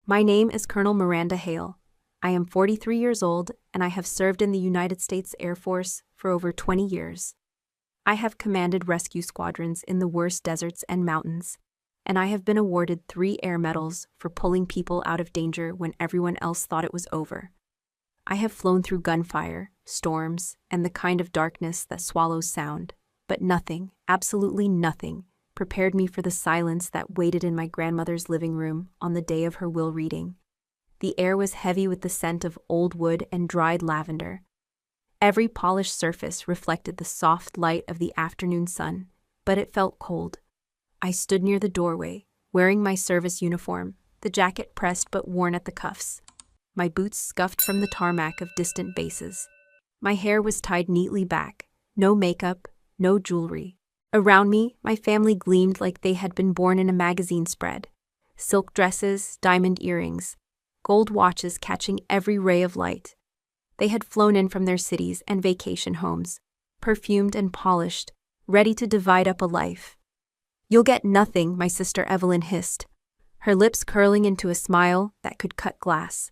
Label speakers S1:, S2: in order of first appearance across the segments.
S1: My name is Colonel Miranda Hale. I am 43 years old and I have served in the United States Air Force for over 20 years. I have commanded rescue squadrons in the worst deserts and mountains, and I have been awarded 3 air medals for pulling people out of danger when everyone else thought it was over. I have flown through gunfire, storms, and the kind of darkness that swallows sound, but nothing, absolutely nothing, prepared me for the silence that waited in my grandmother's living room on the day of her will reading. The air was heavy with the scent of old wood and dried lavender. Every polished surface reflected the soft light of the afternoon sun, but it felt cold. I stood near the doorway, wearing my service uniform, the jacket pressed but worn at the cuffs, my boots scuffed from the tarmac of distant bases. My hair was tied neatly back, no makeup, no jewelry. Around me, my family gleamed like they had been born in a magazine spread. Silk dresses, diamond earrings, gold watches catching every ray of light. They had flown in from their cities and vacation homes, perfumed and polished, ready to divide up a life. "You'll get nothing," my sister Evelyn hissed, her lips curling into a smile that could cut glass.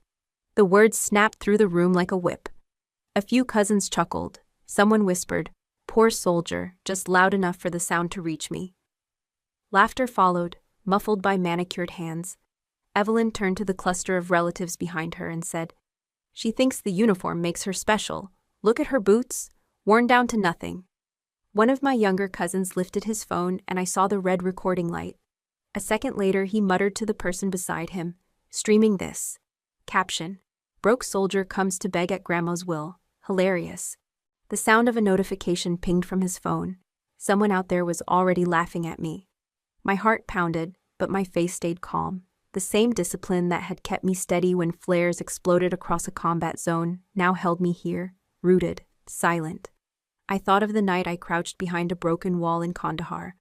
S1: The words snapped through the room like a whip. A few cousins chuckled. Someone whispered, "Poor soldier," just loud enough for the sound to reach me. Laughter followed, muffled by manicured hands. Evelyn turned to the cluster of relatives behind her and said, "She thinks the uniform makes her special. Look at her boots, worn down to nothing." One of my younger cousins lifted his phone and I saw the red recording light. A second later, he muttered to the person beside him, streaming this. Caption: "Broke soldier comes to beg at grandma's will. Hilarious." The sound of a notification pinged from his phone. Someone out there was already laughing at me. My heart pounded, but my face stayed calm. The same discipline that had kept me steady when flares exploded across a combat zone now held me here, rooted, silent. I thought of the night I crouched behind a broken wall in Kandahar,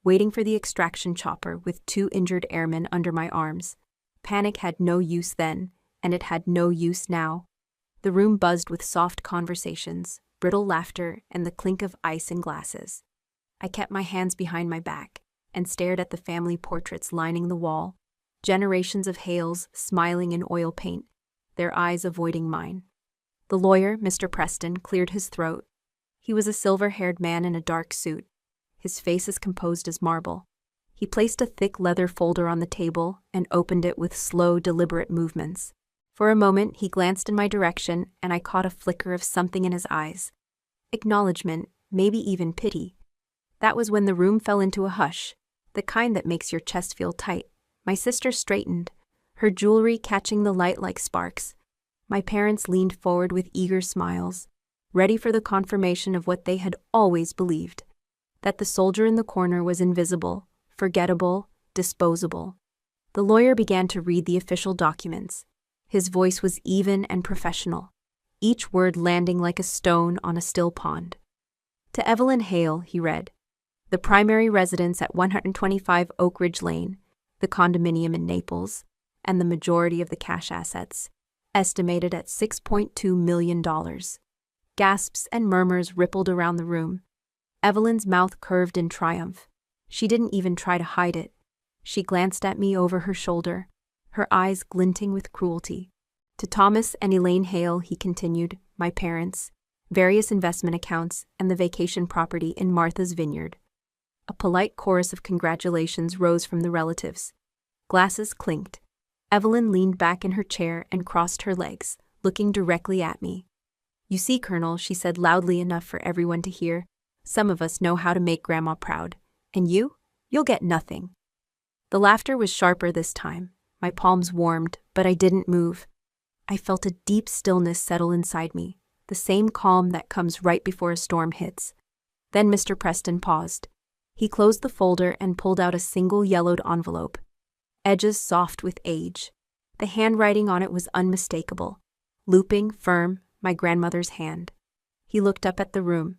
S1: waiting for the extraction chopper with 2 injured airmen under my arms. Panic had no use then, and it had no use now. The room buzzed with soft conversations, brittle laughter, and the clink of ice in glasses. I kept my hands behind my back and stared at the family portraits lining the wall, generations of Hales smiling in oil paint, their eyes avoiding mine. The lawyer, Mr. Preston, cleared his throat. He was a silver-haired man in a dark suit, his face as composed as marble. He placed a thick leather folder on the table and opened it with slow, deliberate movements. For a moment, he glanced in my direction, and I caught a flicker of something in his eyes. Acknowledgement, maybe even pity. That was when the room fell into a hush, the kind that makes your chest feel tight. My sister straightened, her jewelry catching the light like sparks. My parents leaned forward with eager smiles, ready for the confirmation of what they had always believed, that the soldier in the corner was invisible, forgettable, disposable. The lawyer began to read the official documents. His voice was even and professional, each word landing like a stone on a still pond. "To Evelyn Hale," he read, "the primary residence at 125 Oak Ridge Lane, the condominium in Naples, and the majority of the cash assets, estimated at $6.2 million. Gasps and murmurs rippled around the room. Evelyn's mouth curved in triumph. She didn't even try to hide it. She glanced at me over her shoulder, her eyes glinting with cruelty. "To Thomas and Elaine Hale," he continued, "my parents, various investment accounts, and the vacation property in Martha's Vineyard." A polite chorus of congratulations rose from the relatives. Glasses clinked. Evelyn leaned back in her chair and crossed her legs, looking directly at me. "You see, Colonel," she said loudly enough for everyone to hear, "some of us know how to make Grandma proud. And you'll get nothing." The laughter was sharper this time. My palms warmed, but I didn't move. I felt a deep stillness settle inside me, the same calm that comes right before a storm hits. Then Mr. Preston paused. He closed the folder and pulled out a single yellowed envelope, edges soft with age. The handwriting on it was unmistakable, looping, firm, my grandmother's hand. He looked up at the room.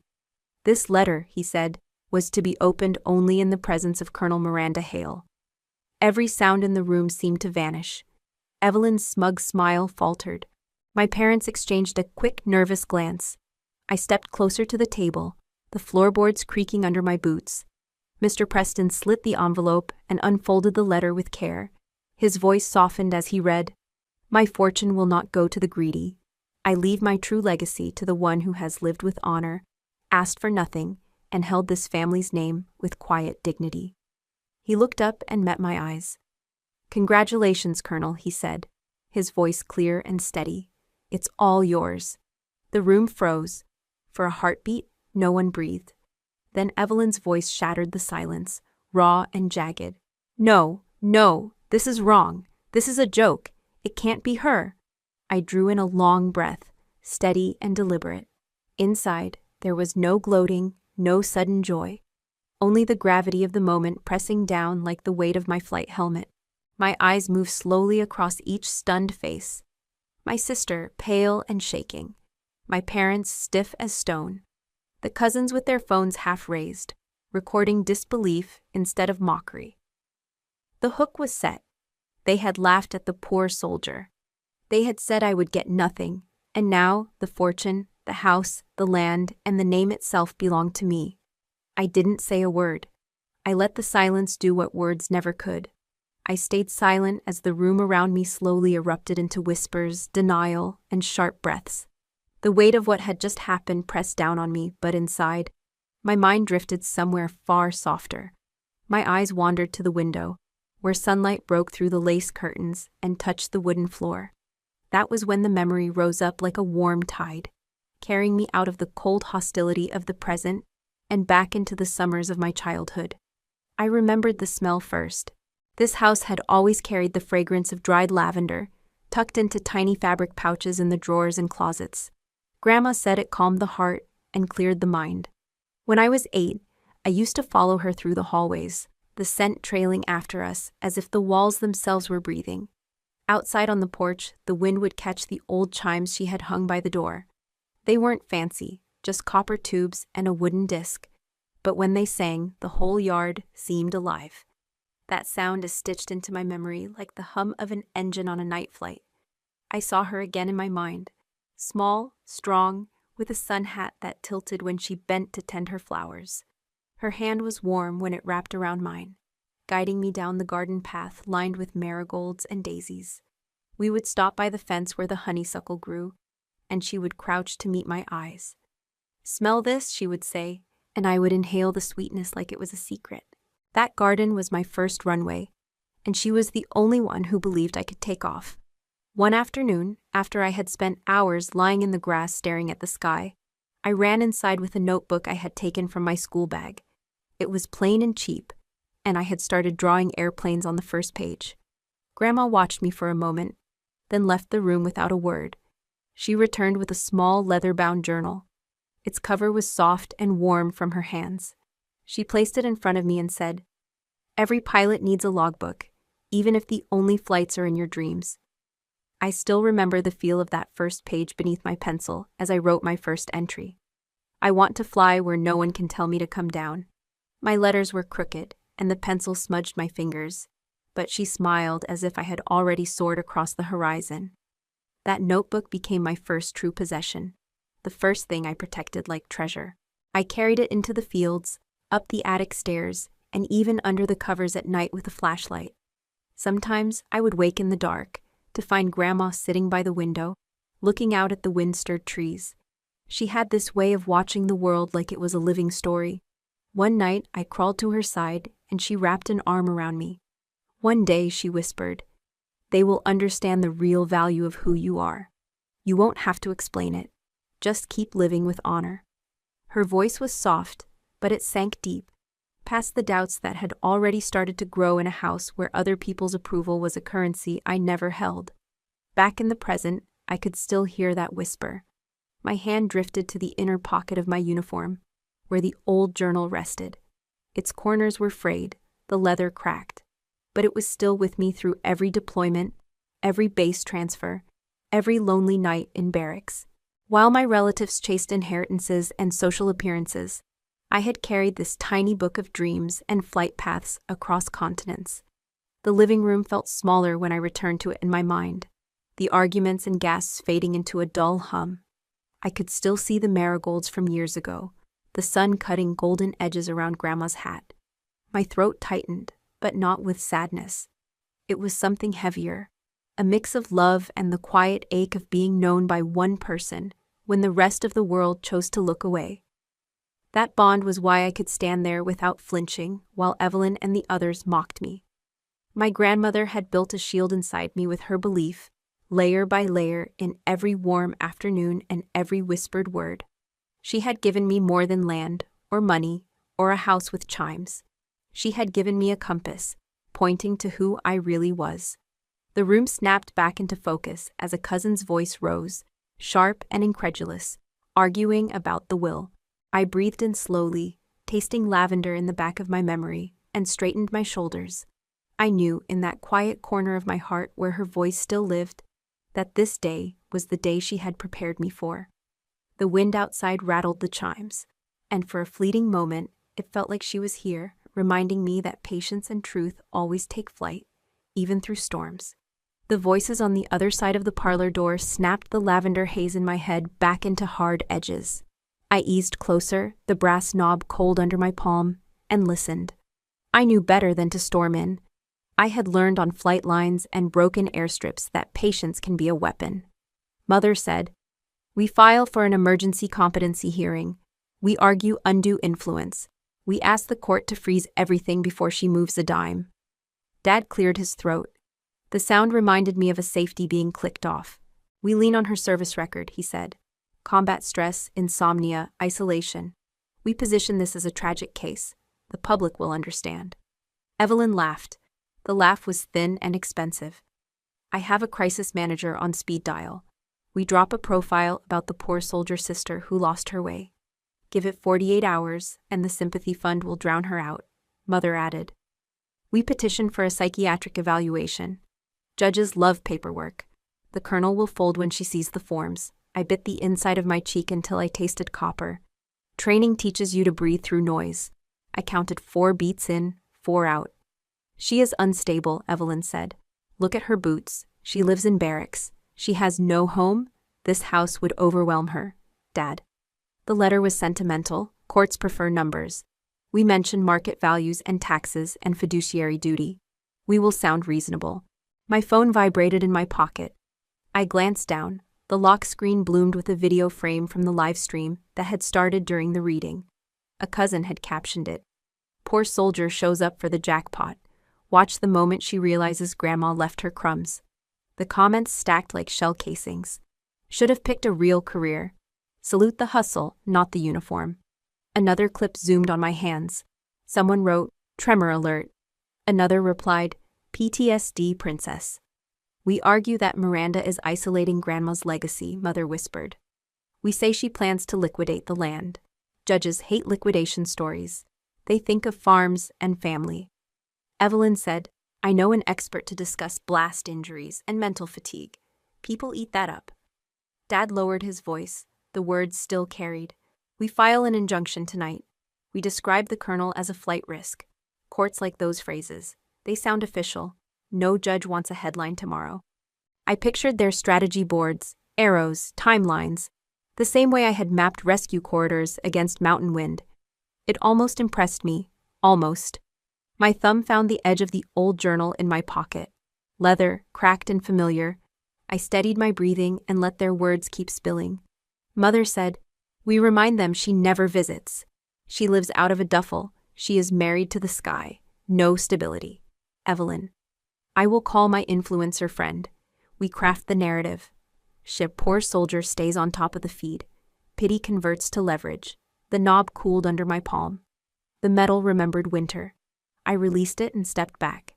S1: "This letter," he said, "was to be opened only in the presence of Colonel Miranda Hale." Every sound in the room seemed to vanish. Evelyn's smug smile faltered. My parents exchanged a quick, nervous glance. I stepped closer to the table, the floorboards creaking under my boots. Mr. Preston slit the envelope and unfolded the letter with care, His voice softened as he read, "My fortune will not go to the greedy. I leave my true legacy to the one who has lived with honor, asked for nothing, and held this family's name with quiet dignity." He looked up and met my eyes. "Congratulations, Colonel," he said, his voice clear and steady. "It's all yours." The room froze. For a heartbeat, no one breathed. Then Evelyn's voice shattered the silence, raw and jagged. "No, no, this is wrong. This is a joke. It can't be her." I drew in a long breath, steady and deliberate. Inside, there was no gloating, no sudden joy. Only the gravity of the moment pressing down like the weight of my flight helmet. My eyes moved slowly across each stunned face. My sister, pale and shaking. My parents, stiff as stone. The cousins with their phones half raised, recording disbelief instead of mockery. The hook was set. They had laughed at the poor soldier. They had said I would get nothing, and now the fortune, the house, the land, and the name itself belonged to me. I didn't say a word. I let the silence do what words never could. I stayed silent as the room around me slowly erupted into whispers, denial, and sharp breaths. The weight of what had just happened pressed down on me, but inside, my mind drifted somewhere far softer. My eyes wandered to the window, where sunlight broke through the lace curtains and touched the wooden floor. That was when the memory rose up like a warm tide, carrying me out of the cold hostility of the present and back into the summers of my childhood. I remembered the smell first. This house had always carried the fragrance of dried lavender, tucked into tiny fabric pouches in the drawers and closets. Grandma said it calmed the heart and cleared the mind. When I was 8, I used to follow her through the hallways, the scent trailing after us as if the walls themselves were breathing. Outside on the porch, the wind would catch the old chimes she had hung by the door. They weren't fancy, just copper tubes and a wooden disc. But when they sang, the whole yard seemed alive. That sound is stitched into my memory like the hum of an engine on a night flight. I saw her again in my mind. Small, strong, with a sun hat that tilted when she bent to tend her flowers. Her hand was warm when it wrapped around mine, guiding me down the garden path lined with marigolds and daisies. We would stop by the fence where the honeysuckle grew, and she would crouch to meet my eyes. "Smell this," she would say, and I would inhale the sweetness like it was a secret. That garden was my first runway, and she was the only one who believed I could take off. One afternoon, after I had spent hours lying in the grass staring at the sky, I ran inside with a notebook I had taken from my school bag. It was plain and cheap, and I had started drawing airplanes on the first page. Grandma watched me for a moment, then left the room without a word. She returned with a small leather-bound journal. Its cover was soft and warm from her hands. She placed it in front of me and said, "Every pilot needs a logbook, even if the only flights are in your dreams." I still remember the feel of that first page beneath my pencil as I wrote my first entry. "I want to fly where no one can tell me to come down." My letters were crooked, and the pencil smudged my fingers, but she smiled as if I had already soared across the horizon. That notebook became my first true possession, the first thing I protected like treasure. I carried it into the fields, up the attic stairs, and even under the covers at night with a flashlight. Sometimes I would wake in the dark, to find Grandma sitting by the window, looking out at the wind-stirred trees. She had this way of watching the world like it was a living story. One night, I crawled to her side, and she wrapped an arm around me. "One day," she whispered, "they will understand the real value of who you are. You won't have to explain it. Just keep living with honor." Her voice was soft, but it sank deep, past the doubts that had already started to grow in a house where other people's approval was a currency I never held. Back in the present, I could still hear that whisper. My hand drifted to the inner pocket of my uniform, where the old journal rested. Its corners were frayed, the leather cracked, but it was still with me through every deployment, every base transfer, every lonely night in barracks. While my relatives chased inheritances and social appearances, I had carried this tiny book of dreams and flight paths across continents. The living room felt smaller when I returned to it in my mind, the arguments and gasps fading into a dull hum. I could still see the marigolds from years ago, the sun cutting golden edges around Grandma's hat. My throat tightened, but not with sadness. It was something heavier, a mix of love and the quiet ache of being known by one person when the rest of the world chose to look away. That bond was why I could stand there without flinching while Evelyn and the others mocked me. My grandmother had built a shield inside me with her belief, layer by layer, in every warm afternoon and every whispered word. She had given me more than land, or money, or a house with chimes. She had given me a compass, pointing to who I really was. The room snapped back into focus as a cousin's voice rose, sharp and incredulous, arguing about the will. I breathed in slowly, tasting lavender in the back of my memory, and straightened my shoulders. I knew, in that quiet corner of my heart where her voice still lived, that this day was the day she had prepared me for. The wind outside rattled the chimes, and for a fleeting moment, it felt like she was here, reminding me that patience and truth always take flight, even through storms. The voices on the other side of the parlor door snapped the lavender haze in my head back into hard edges. I eased closer, the brass knob cold under my palm, and listened. I knew better than to storm in. I had learned on flight lines and broken airstrips that patience can be a weapon. Mother said, "We file for an emergency competency hearing. We argue undue influence. We ask the court to freeze everything before she moves a dime." Dad cleared his throat. The sound reminded me of a safety being clicked off. "We lean on her service record," he said. "Combat stress, insomnia, isolation. We position this as a tragic case. The public will understand." Evelyn laughed. The laugh was thin and expensive. "I have a crisis manager on speed dial. We drop a profile about the poor soldier sister who lost her way. Give it 48 hours, and the sympathy fund will drown her out," Mother added. "We petition for a psychiatric evaluation. Judges love paperwork. The colonel will fold when she sees the forms." I bit the inside of my cheek until I tasted copper. Training teaches you to breathe through noise. I counted 4 beats in, 4 out. "She is unstable," Evelyn said. "Look at her boots. She lives in barracks. She has no home. This house would overwhelm her." Dad. The letter was sentimental. Courts prefer numbers. We mention market values and taxes and fiduciary duty. We will sound reasonable. My phone vibrated in my pocket. I glanced down. The lock screen bloomed with a video frame from the live stream that had started during the reading. A cousin had captioned it. "Poor soldier shows up for the jackpot. Watch the moment she realizes grandma left her crumbs." The comments stacked like shell casings. "Should have picked a real career. Salute the hustle, not the uniform." Another clip zoomed on my hands. Someone wrote, "Tremor alert." Another replied, "PTSD princess." "We argue that Miranda is isolating Grandma's legacy," Mother whispered. "We say she plans to liquidate the land. Judges hate liquidation stories. They think of farms and family." Evelyn said, "I know an expert to discuss blast injuries and mental fatigue. People eat that up." Dad lowered his voice. The words still carried. "We file an injunction tonight. We describe the colonel as a flight risk." Courts like those phrases. They sound official. No judge wants a headline tomorrow. I pictured their strategy boards, arrows, timelines, the same way I had mapped rescue corridors against mountain wind. It almost impressed me. Almost. My thumb found the edge of the old journal in my pocket. Leather, cracked and familiar. I steadied my breathing and let their words keep spilling. Mother said, "We remind them she never visits. She lives out of a duffel. She is married to the sky. No stability." Evelyn. "I will call my influencer friend. We craft the narrative. Poor soldier stays on top of the feed. Pity converts to leverage." The knob cooled under my palm. The metal remembered winter. I released it and stepped back.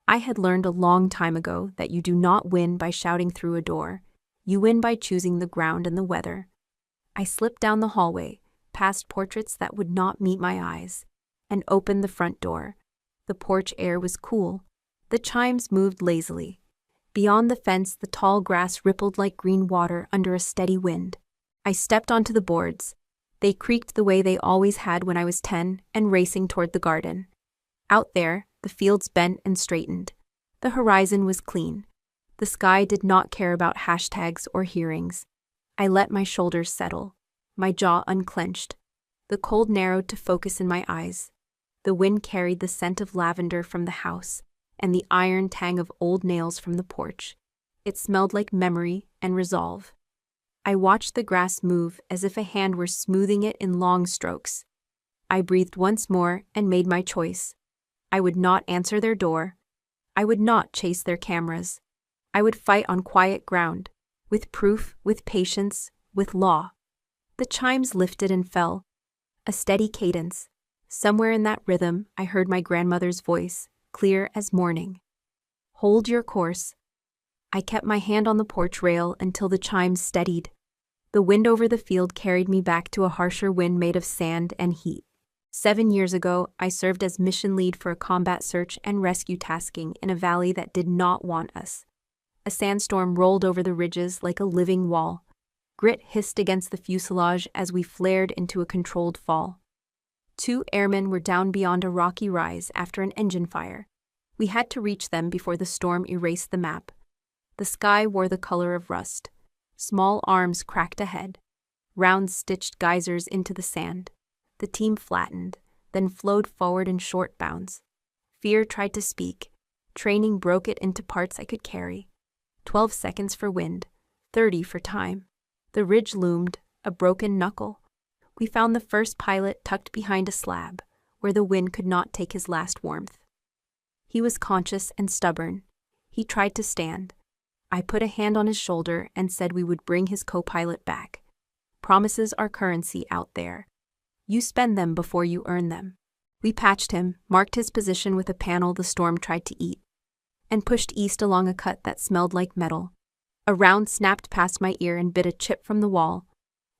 S1: I had learned a long time ago that you do not win by shouting through a door. You win by choosing the ground and the weather. I slipped down the hallway, past portraits that would not meet my eyes, and opened the front door. The porch air was cool. The chimes moved lazily. Beyond the fence, the tall grass rippled like green water under a steady wind. I stepped onto the boards. They creaked the way they always had when I was 10 and racing toward the garden. Out there, the fields bent and straightened. The horizon was clean. The sky did not care about hashtags or hearings. I let my shoulders settle. My jaw unclenched. The cold narrowed to focus in my eyes. The wind carried the scent of lavender from the house, and the iron tang of old nails from the porch. It smelled like memory and resolve. I watched the grass move as if a hand were smoothing it in long strokes. I breathed once more and made my choice. I would not answer their door. I would not chase their cameras. I would fight on quiet ground, with proof, with patience, with law. The chimes lifted and fell, a steady cadence. Somewhere in that rhythm, I heard my grandmother's voice, clear as morning. Hold your course. I kept my hand on the porch rail until the chimes steadied. The wind over the field carried me back to a harsher wind made of sand and heat. 7 years ago, I served as mission lead for a combat search and rescue tasking in a valley that did not want us. A sandstorm rolled over the ridges like a living wall. Grit hissed against the fuselage as we flared into a controlled fall. 2 airmen were down beyond a rocky rise after an engine fire. We had to reach them before the storm erased the map. The sky wore the color of rust. Small arms cracked ahead. Rounds stitched geysers into the sand. The team flattened, then flowed forward in short bounds. Fear tried to speak. Training broke it into parts I could carry. 12 seconds for wind, 30 for time. The ridge loomed, a broken knuckle. We found the first pilot tucked behind a slab, where the wind could not take his last warmth. He was conscious and stubborn. He tried to stand. I put a hand on his shoulder and said we would bring his co-pilot back. Promises are currency out there. You spend them before you earn them. We patched him, marked his position with a panel the storm tried to eat, and pushed east along a cut that smelled like metal. A round snapped past my ear and bit a chip from the wall.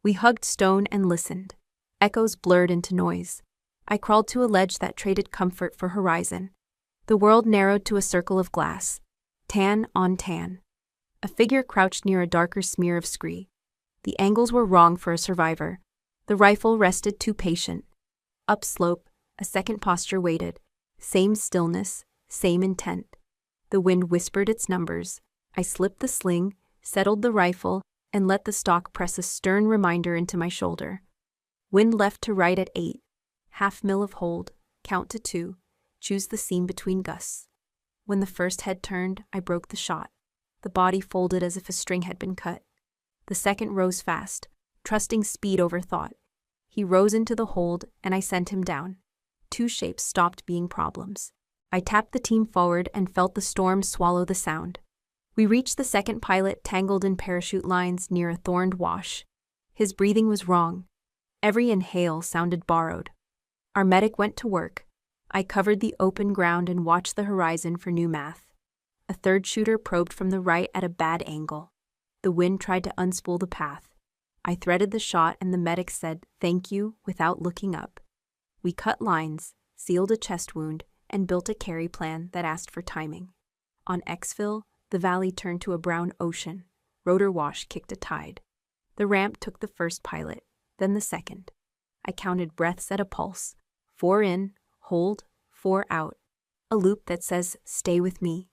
S1: We hugged stone and listened. Echoes blurred into noise. I crawled to a ledge that traded comfort for horizon. The world narrowed to a circle of glass. Tan on tan. A figure crouched near a darker smear of scree. The angles were wrong for a survivor. The rifle rested too patient. Upslope, a second posture waited. Same stillness, same intent. The wind whispered its numbers. I slipped the sling, settled the rifle, and let the stock press a stern reminder into my shoulder. Wind left to right at 8. Half mil of hold, count to 2, choose the seam between gusts. When the first head turned, I broke the shot. The body folded as if a string had been cut. The second rose fast, trusting speed over thought. He rose into the hold, and I sent him down. 2 shapes stopped being problems. I tapped the team forward and felt the storm swallow the sound. We reached the second pilot tangled in parachute lines near a thorned wash. His breathing was wrong. Every inhale sounded borrowed. Our medic went to work. I covered the open ground and watched the horizon for new math. A third shooter probed from the right at a bad angle. The wind tried to unspool the path. I threaded the shot and the medic said, "Thank you," without looking up. We cut lines, sealed a chest wound, and built a carry plan that asked for timing. On exfil, the valley turned to a brown ocean. Rotor wash kicked a tide. The ramp took the first pilot, then the second. I counted breaths at a pulse. 4 in, hold, 4 out. A loop that says, "Stay with me."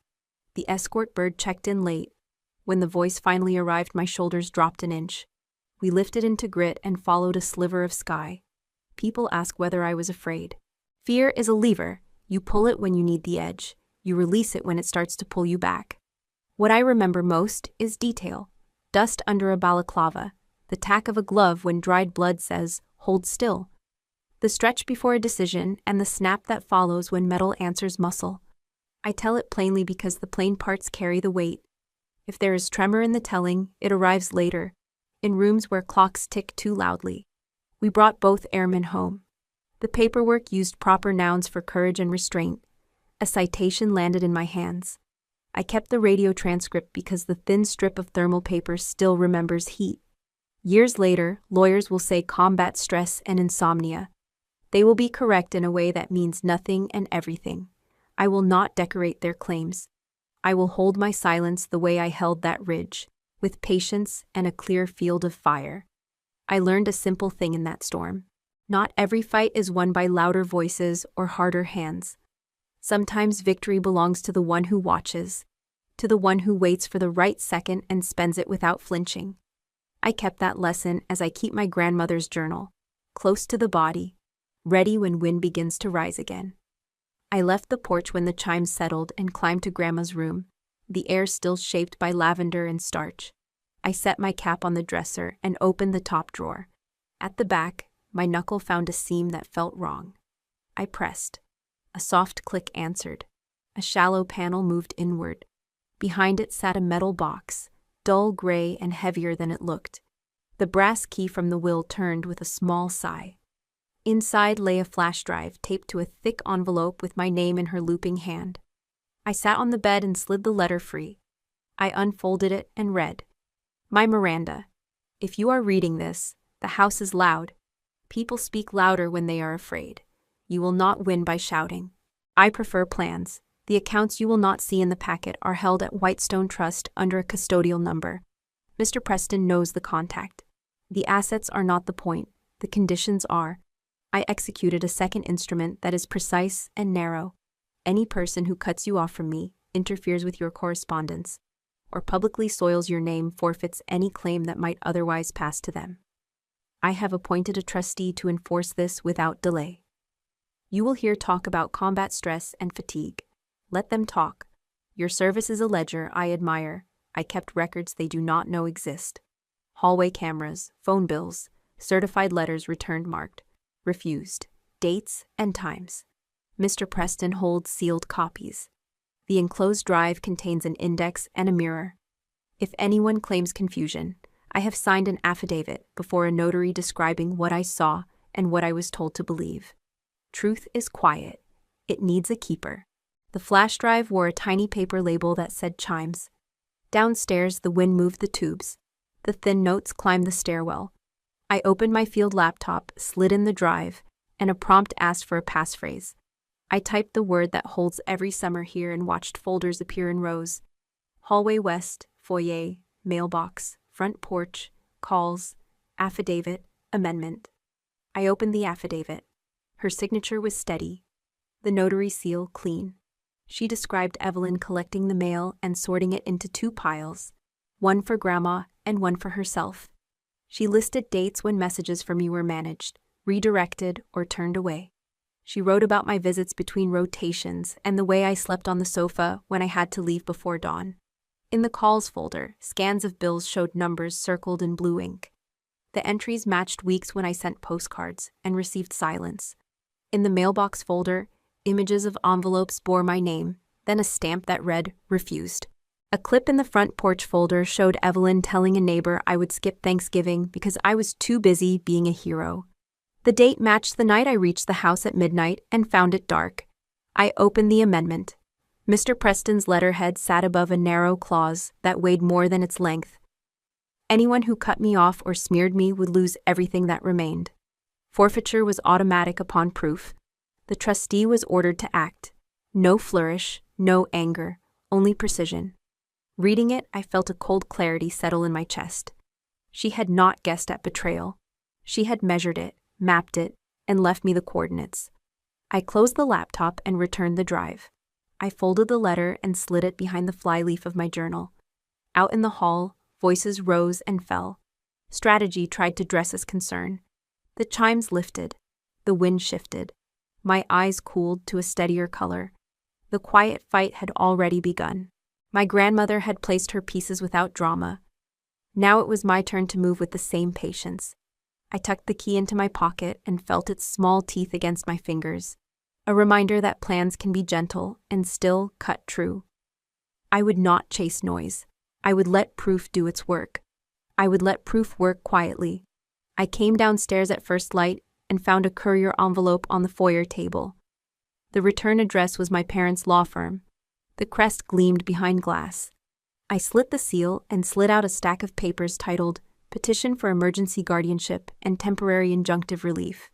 S1: The escort bird checked in late. When the voice finally arrived, my shoulders dropped an inch. We lifted into grit and followed a sliver of sky. People ask whether I was afraid. Fear is a lever. You pull it when you need the edge. You release it when it starts to pull you back. What I remember most is detail. Dust under a balaclava. The tack of a glove when dried blood says, "Hold still." The stretch before a decision and the snap that follows when metal answers muscle. I tell it plainly because the plain parts carry the weight. If there is tremor in the telling, it arrives later, in rooms where clocks tick too loudly. We brought both airmen home. The paperwork used proper nouns for courage and restraint. A citation landed in my hands. I kept the radio transcript because the thin strip of thermal paper still remembers heat. Years later, lawyers will say combat stress and insomnia. They will be correct in a way that means nothing and everything. I will not decorate their claims. I will hold my silence the way I held that ridge, with patience and a clear field of fire. I learned a simple thing in that storm. Not every fight is won by louder voices or harder hands. Sometimes victory belongs to the one who watches, to the one who waits for the right second and spends it without flinching. I kept that lesson as I keep my grandmother's journal, close to the body, ready when wind begins to rise again. I left the porch when the chimes settled and climbed to Grandma's room, the air still shaped by lavender and starch. I set my cap on the dresser and opened the top drawer. At the back, my knuckle found a seam that felt wrong. I pressed. A soft click answered. A shallow panel moved inward. Behind it sat a metal box, dull gray and heavier than it looked. The brass key from the will turned with a small sigh. Inside lay a flash drive taped to a thick envelope with my name in her looping hand. I sat on the bed and slid the letter free. I unfolded it and read. My Miranda, if you are reading this, the house is loud. People speak louder when they are afraid. You will not win by shouting. I prefer plans. The accounts you will not see in the packet are held at Whitestone Trust under a custodial number. Mr. Preston knows the contact. The assets are not the point. The conditions are. I executed a second instrument that is precise and narrow. Any person who cuts you off from me, interferes with your correspondence, or publicly soils your name forfeits any claim that might otherwise pass to them. I have appointed a trustee to enforce this without delay. You will hear talk about combat stress and fatigue. Let them talk. Your service is a ledger I admire. I kept records they do not know exist. Hallway cameras, phone bills, certified letters returned marked, refused, dates and times. Mr. Preston holds sealed copies. The enclosed drive contains an index and a mirror. If anyone claims confusion, I have signed an affidavit before a notary describing what I saw and what I was told to believe. Truth is quiet. It needs a keeper. The flash drive wore a tiny paper label that said Chimes. Downstairs, the wind moved the tubes. The thin notes climbed the stairwell. I opened my field laptop, slid in the drive, and a prompt asked for a passphrase. I typed the word that holds every summer here and watched folders appear in rows. Hallway west, foyer, mailbox, front porch, calls, affidavit, amendment. I opened the affidavit. Her signature was steady. The notary seal clean. She described Evelyn collecting the mail and sorting it into 2 piles, one for Grandma and one for herself. She listed dates when messages for me were managed, redirected, or turned away. She wrote about my visits between rotations and the way I slept on the sofa when I had to leave before dawn. In the calls folder, scans of bills showed numbers circled in blue ink. The entries matched weeks when I sent postcards and received silence. In the mailbox folder, images of envelopes bore my name, then a stamp that read, refused. A clip in the front porch folder showed Evelyn telling a neighbor I would skip Thanksgiving because I was too busy being a hero. The date matched the night I reached the house at midnight and found it dark. I opened the amendment. Mr. Preston's letterhead sat above a narrow clause that weighed more than its length. Anyone who cut me off or smeared me would lose everything that remained. Forfeiture was automatic upon proof. The trustee was ordered to act. No flourish, no anger, only precision. Reading it, I felt a cold clarity settle in my chest. She had not guessed at betrayal. She had measured it, mapped it, and left me the coordinates. I closed the laptop and returned the drive. I folded the letter and slid it behind the flyleaf of my journal. Out in the hall, voices rose and fell. Strategy tried to dress as concern. The chimes lifted. The wind shifted. My eyes cooled to a steadier color. The quiet fight had already begun. My grandmother had placed her pieces without drama. Now it was my turn to move with the same patience. I tucked the key into my pocket and felt its small teeth against my fingers, a reminder that plans can be gentle and still cut true. I would not chase noise. I would let proof do its work. I would let proof work quietly. I came downstairs at first light and found a courier envelope on the foyer table. The return address was my parents' law firm. The crest gleamed behind glass. I slit the seal and slid out a stack of papers titled Petition for Emergency Guardianship and Temporary Injunctive Relief.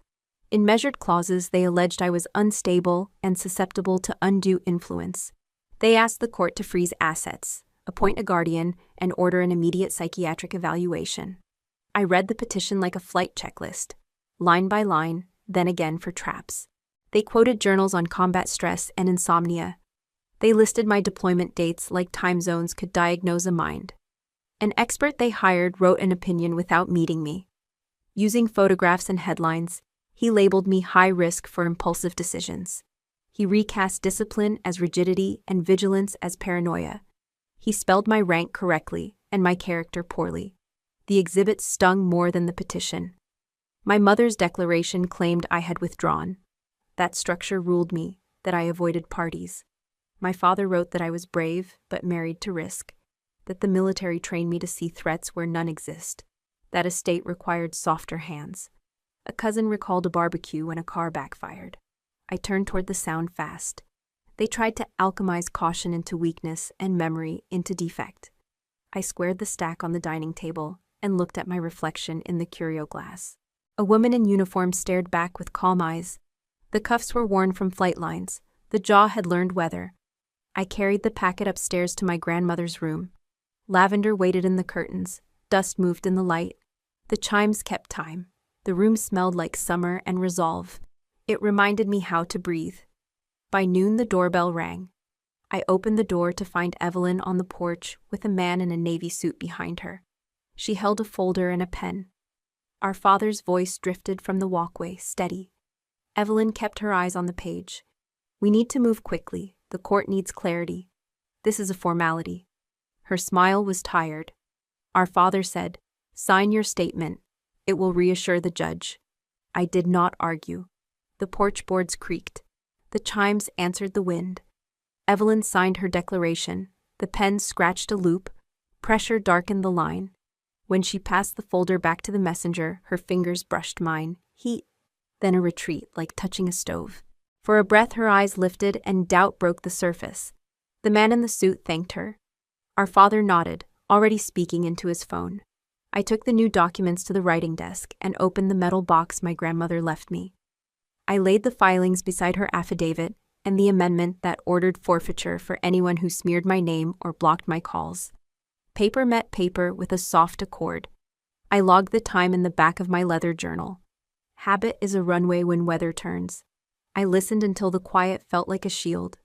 S1: In measured clauses, they alleged I was unstable and susceptible to undue influence. They asked the court to freeze assets, appoint a guardian, and order an immediate psychiatric evaluation. I read the petition like a flight checklist, line by line, then again for traps. They quoted journals on combat stress and insomnia. They listed my deployment dates like time zones could diagnose a mind. An expert they hired wrote an opinion without meeting me. Using photographs and headlines, he labeled me high risk for impulsive decisions. He recast discipline as rigidity and vigilance as paranoia. He spelled my rank correctly and my character poorly. The exhibit stung more than the petition. My mother's declaration claimed I had withdrawn. That structure ruled me, that I avoided parties. My father wrote that I was brave but married to risk, that the military trained me to see threats where none exist, that a state required softer hands. A cousin recalled a barbecue when a car backfired. I turned toward the sound fast. They tried to alchemize caution into weakness and memory into defect. I squared the stack on the dining table and looked at my reflection in the curio glass. A woman in uniform stared back with calm eyes. The cuffs were worn from flight lines. The jaw had learned weather. I carried the packet upstairs to my grandmother's room. Lavender waited in the curtains. Dust moved in the light. The chimes kept time. The room smelled like summer and resolve. It reminded me how to breathe. By noon, the doorbell rang. I opened the door to find Evelyn on the porch with a man in a navy suit behind her. She held a folder and a pen. Our father's voice drifted from the walkway, steady. Evelyn kept her eyes on the page. We need to move quickly. The court needs clarity. This is a formality. Her smile was tired. Our father said, "Sign your statement. It will reassure the judge." I did not argue. The porch boards creaked. The chimes answered the wind. Evelyn signed her declaration. The pen scratched a loop. Pressure darkened the line. When she passed the folder back to the messenger, her fingers brushed mine. Heat, then a retreat, like touching a stove. For a breath her eyes lifted and doubt broke the surface. The man in the suit thanked her. Our father nodded, already speaking into his phone. I took the new documents to the writing desk and opened the metal box my grandmother left me. I laid the filings beside her affidavit and the amendment that ordered forfeiture for anyone who smeared my name or blocked my calls. Paper met paper with a soft accord. I logged the time in the back of my leather journal. Habit is a runway when weather turns. I listened until the quiet felt like a shield.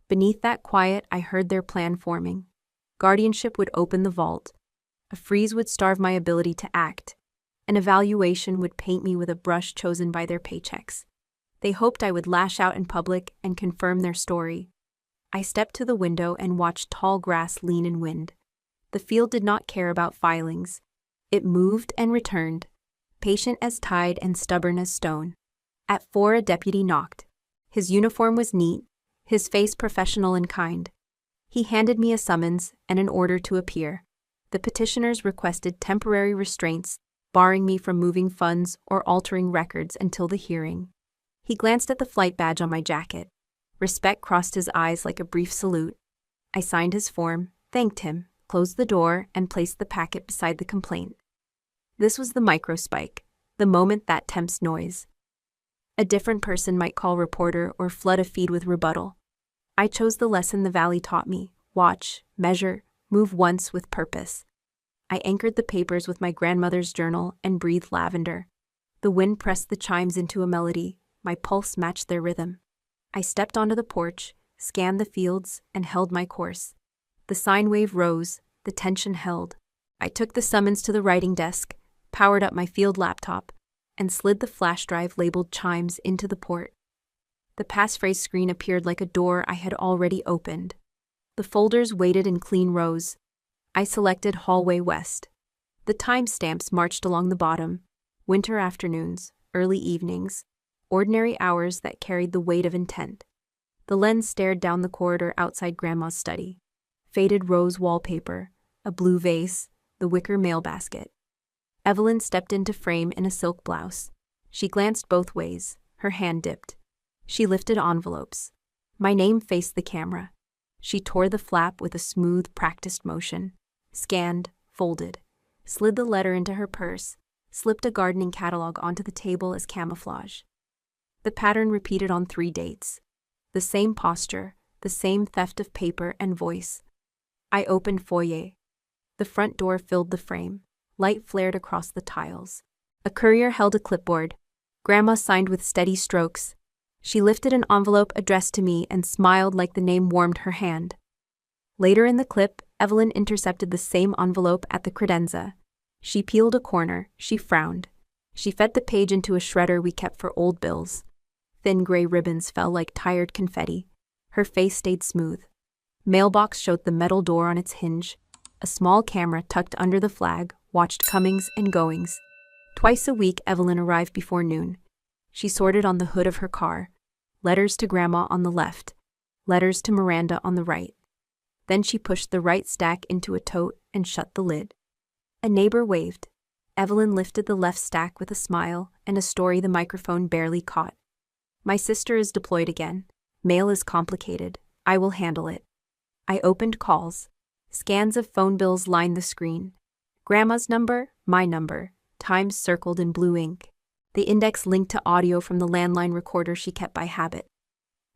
S1: Beneath that quiet, I heard their plan forming. Guardianship would open the vault. A freeze would starve my ability to act. An evaluation would paint me with a brush chosen by their paychecks. They hoped I would lash out in public and confirm their story. I stepped to the window and watched tall grass lean in wind. The field did not care about filings. It moved and returned, patient as tide and stubborn as stone. At 4, a deputy knocked. His uniform was neat, his face professional and kind. He handed me a summons and an order to appear. The petitioners requested temporary restraints, barring me from moving funds or altering records until the hearing. He glanced at the flight badge on my jacket. Respect crossed his eyes like a brief salute. I signed his form, thanked him, closed the door, and placed the packet beside the complaint. This was the microspike, the moment that tempts noise. A different person might call reporter or flood a feed with rebuttal. I chose the lesson the valley taught me: watch, measure, move once with purpose. I anchored the papers with my grandmother's journal and breathed lavender. The wind pressed the chimes into a melody. My pulse matched their rhythm. I stepped onto the porch, scanned the fields, and held my course. The sine wave rose, the tension held. I took the summons to the writing desk, powered up my field laptop, and slid the flash drive labeled chimes into the port. The passphrase screen appeared like a door I had already opened. The folders waited in clean rows. I selected Hallway West. The timestamps marched along the bottom: winter afternoons, early evenings, ordinary hours that carried the weight of intent. The lens stared down the corridor outside Grandma's study. Faded rose wallpaper, a blue vase, the wicker mail basket. Evelyn stepped into frame in a silk blouse. She glanced both ways, her hand dipped. She lifted envelopes. My name faced the camera. She tore the flap with a smooth, practiced motion, scanned, folded, slid the letter into her purse, slipped a gardening catalog onto the table as camouflage. The pattern repeated on 3 dates. The same posture, the same theft of paper and voice. I opened foyer. The front door filled the frame. Light flared across the tiles. A courier held a clipboard. Grandma signed with steady strokes. She lifted an envelope addressed to me and smiled like the name warmed her hand. Later in the clip, Evelyn intercepted the same envelope at the credenza. She peeled a corner. She frowned. She fed the page into a shredder we kept for old bills. Thin gray ribbons fell like tired confetti. Her face stayed smooth. Mailbox showed the metal door on its hinge. A small camera tucked under the flag watched comings and goings. Twice a week, Evelyn arrived before noon. She sorted on the hood of her car. Letters to Grandma on the left. Letters to Miranda on the right. Then she pushed the right stack into a tote and shut the lid. A neighbor waved. Evelyn lifted the left stack with a smile and a story the microphone barely caught. My sister is deployed again. Mail is complicated. I will handle it. I opened calls. Scans of phone bills lined the screen. Grandma's number, my number, times circled in blue ink. The index linked to audio from the landline recorder she kept by habit.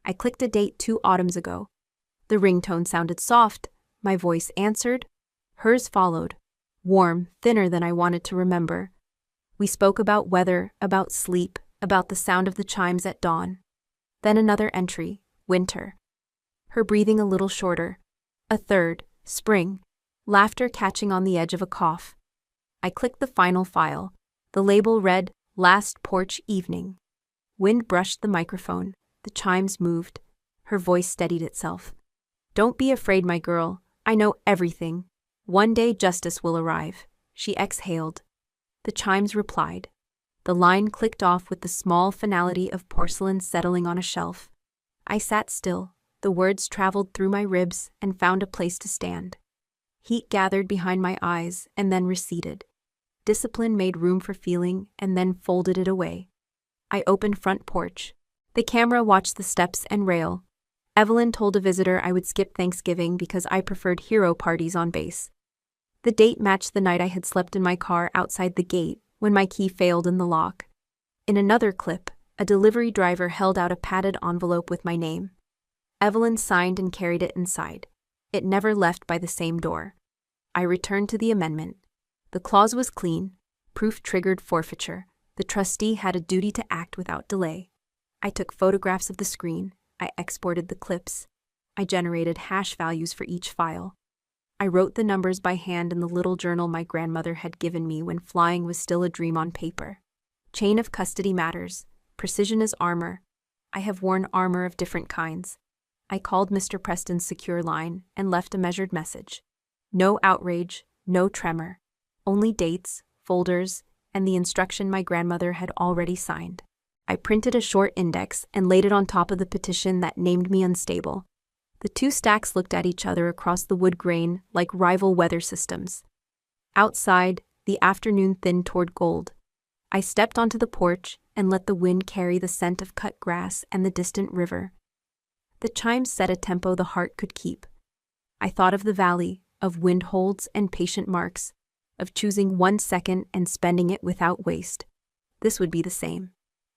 S1: I clicked a date 2 autumns ago. The ringtone sounded soft. My voice answered. Hers followed. Warm, thinner than I wanted to remember. We spoke about weather, about sleep, about the sound of the chimes at dawn. Then another entry, winter. Her breathing a little shorter. A third, spring. Laughter catching on the edge of a cough. I clicked the final file. The label read, Last Porch Evening. Wind brushed the microphone. The chimes moved. Her voice steadied itself. Don't be afraid, my girl. I know everything. One day justice will arrive. She exhaled. The chimes replied. The line clicked off with the small finality of porcelain settling on a shelf. I sat still. The words traveled through my ribs and found a place to stand. Heat gathered behind my eyes and then receded. Discipline made room for feeling and then folded it away. I opened front porch. The camera watched the steps and rail. Evelyn told a visitor I would skip Thanksgiving because I preferred hero parties on base. The date matched the night I had slept in my car outside the gate when my key failed in the lock. In another clip, a delivery driver held out a padded envelope with my name. Evelyn signed and carried it inside. It never left by the same door. I returned to the amendment. The clause was clean. Proof triggered forfeiture. The trustee had a duty to act without delay. I took photographs of the screen. I exported the clips. I generated hash values for each file. I wrote the numbers by hand in the little journal my grandmother had given me when flying was still a dream on paper. Chain of custody matters. Precision is armor. I have worn armor of different kinds. I called Mr. Preston's secure line and left a measured message. No outrage, no tremor. Only dates, folders, and the instruction my grandmother had already signed. I printed a short index and laid it on top of the petition that named me unstable. The 2 stacks looked at each other across the wood grain like rival weather systems. Outside, the afternoon thinned toward gold. I stepped onto the porch and let the wind carry the scent of cut grass and the distant river. The chimes set a tempo the heart could keep. I thought of the valley, of wind holds and patient marks, of choosing 1 second and spending it without waste. This would be the same.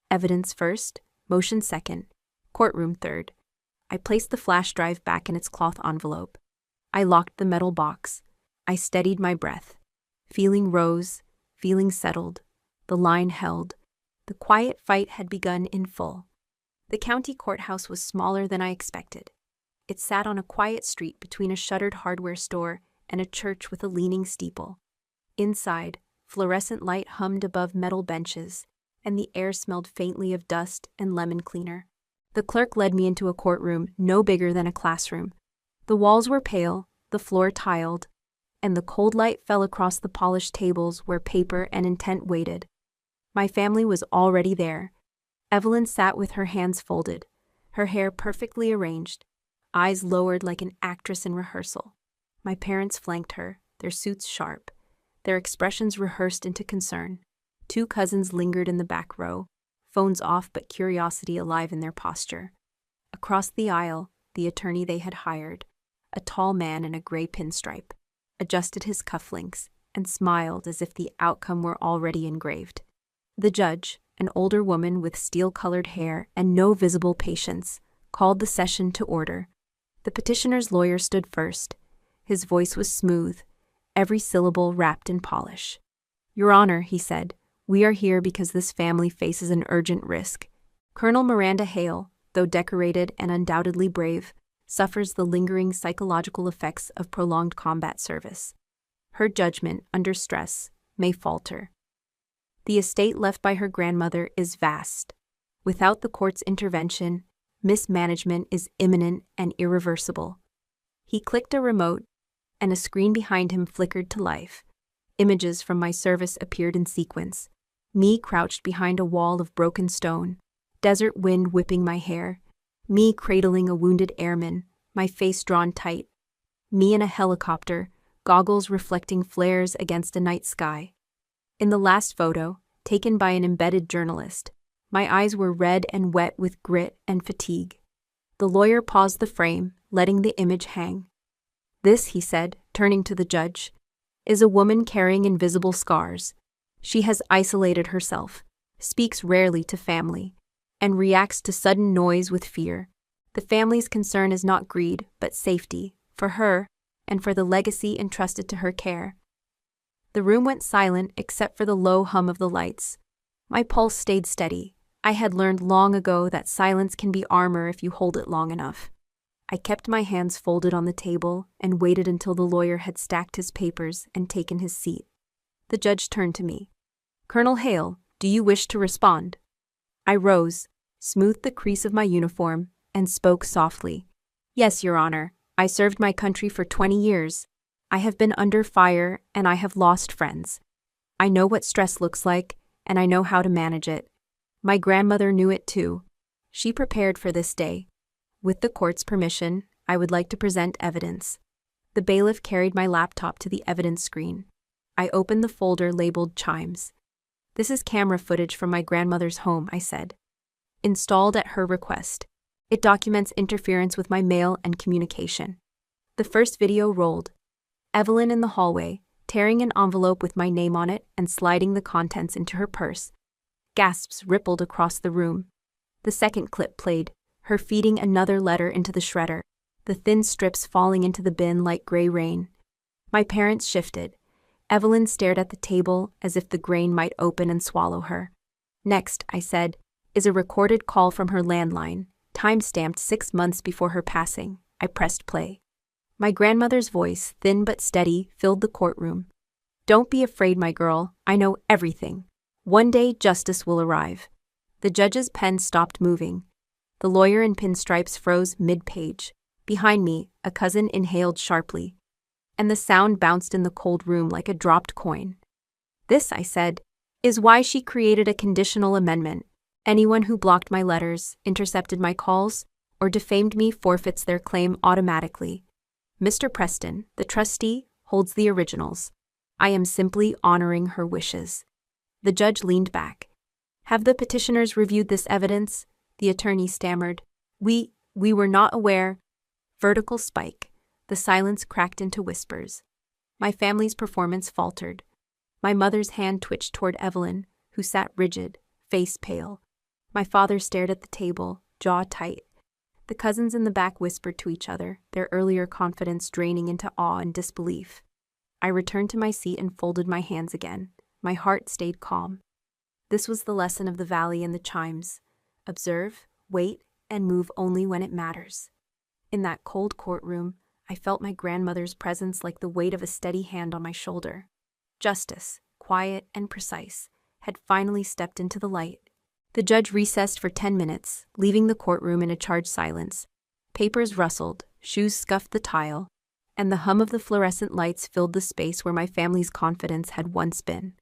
S1: Evidence first, motion second, courtroom third. I placed the flash drive back in its cloth envelope. I locked the metal box. I steadied my breath. Feeling rose, feeling settled. The line held. The quiet fight had begun in full. The county courthouse was smaller than I expected. It sat on a quiet street between a shuttered hardware store and a church with a leaning steeple. Inside, fluorescent light hummed above metal benches, and the air smelled faintly of dust and lemon cleaner. The clerk led me into a courtroom no bigger than a classroom. The walls were pale, the floor tiled, and the cold light fell across the polished tables where paper and intent waited. My family was already there. Evelyn sat with her hands folded, her hair perfectly arranged, eyes lowered like an actress in rehearsal. My parents flanked her, their suits sharp, their expressions rehearsed into concern. 2 cousins lingered in the back row, phones off but curiosity alive in their posture. Across the aisle, the attorney they had hired, a tall man in a gray pinstripe, adjusted his cufflinks and smiled as if the outcome were already engraved. The judge, an older woman with steel-colored hair and no visible patience, called the session to order. The petitioner's lawyer stood first. His voice was smooth, every syllable wrapped in polish. "Your Honor," he said, "we are here because this family faces an urgent risk. Colonel Miranda Hale, though decorated and undoubtedly brave, suffers the lingering psychological effects of prolonged combat service. Her judgment, under stress, may falter. The estate left by her grandmother is vast. Without the court's intervention, mismanagement is imminent and irreversible. He clicked a remote, and a screen behind him flickered to life. Images from my service appeared in sequence. Me crouched behind a wall of broken stone, desert wind whipping my hair. Me cradling a wounded airman, my face drawn tight. Me in a helicopter, goggles reflecting flares against a night sky. In the last photo, taken by an embedded journalist, my eyes were red and wet with grit and fatigue. The lawyer paused the frame, letting the image hang. "This," he said, turning to the judge, "is a woman carrying invisible scars. She has isolated herself, speaks rarely to family, and reacts to sudden noise with fear. The family's concern is not greed, but safety, for her, and for the legacy entrusted to her care." The room went silent except for the low hum of the lights. My pulse stayed steady. I had learned long ago that silence can be armor if you hold it long enough. I kept my hands folded on the table and waited until the lawyer had stacked his papers and taken his seat. The judge turned to me. "Colonel Hale, do you wish to respond?" I rose, smoothed the crease of my uniform, and spoke softly. "Yes, Your Honor. I served my country for 20 years. I have been under fire and I have lost friends. I know what stress looks like, and I know how to manage it. My grandmother knew it too. She prepared for this day. With the court's permission, I would like to present evidence." The bailiff carried my laptop to the evidence screen. I opened the folder labeled Chimes. "This is camera footage from my grandmother's home," I said. "Installed at her request. It documents interference with my mail and communication." The first video rolled. Evelyn in the hallway, tearing an envelope with my name on it and sliding the contents into her purse. Gasps rippled across the room. The second clip played, her feeding another letter into the shredder, the thin strips falling into the bin like gray rain. My parents shifted. Evelyn stared at the table as if the grain might open and swallow her. "Next," I said, "is a recorded call from her landline, time-stamped 6 months before her passing." I pressed play. My grandmother's voice, thin but steady, filled the courtroom. "Don't be afraid, my girl. I know everything. One day justice will arrive." The judge's pen stopped moving. The lawyer in pinstripes froze mid-page. Behind me, a cousin inhaled sharply, and the sound bounced in the cold room like a dropped coin. "This," I said, "is why she created a conditional amendment. Anyone who blocked my letters, intercepted my calls, or defamed me forfeits their claim automatically. Mr. Preston, the trustee, holds the originals. I am simply honoring her wishes." The judge leaned back. "Have the petitioners reviewed this evidence?" The attorney stammered. We were not aware." Vertical spike. The silence cracked into whispers. My family's performance faltered. My mother's hand twitched toward Evelyn, who sat rigid, face pale. My father stared at the table, jaw tight. The cousins in the back whispered to each other, their earlier confidence draining into awe and disbelief. I returned to my seat and folded my hands again. My heart stayed calm. This was the lesson of the Valley and the Chimes. Observe, wait, and move only when it matters. In that cold courtroom, I felt my grandmother's presence like the weight of a steady hand on my shoulder. Justice, quiet and precise, had finally stepped into the light. The judge recessed for 10 minutes, leaving the courtroom in a charged silence. Papers rustled, shoes scuffed the tile, and the hum of the fluorescent lights filled the space where my family's confidence had once been.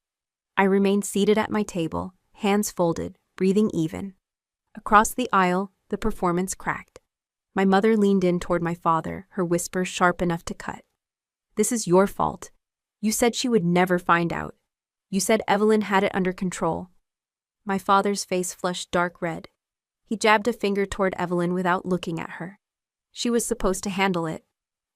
S1: I remained seated at my table, hands folded, breathing even. Across the aisle, the performance cracked. My mother leaned in toward my father, her whisper sharp enough to cut. "This is your fault. You said she would never find out. You said Evelyn had it under control." My father's face flushed dark red. He jabbed a finger toward Evelyn without looking at her. "She was supposed to handle it.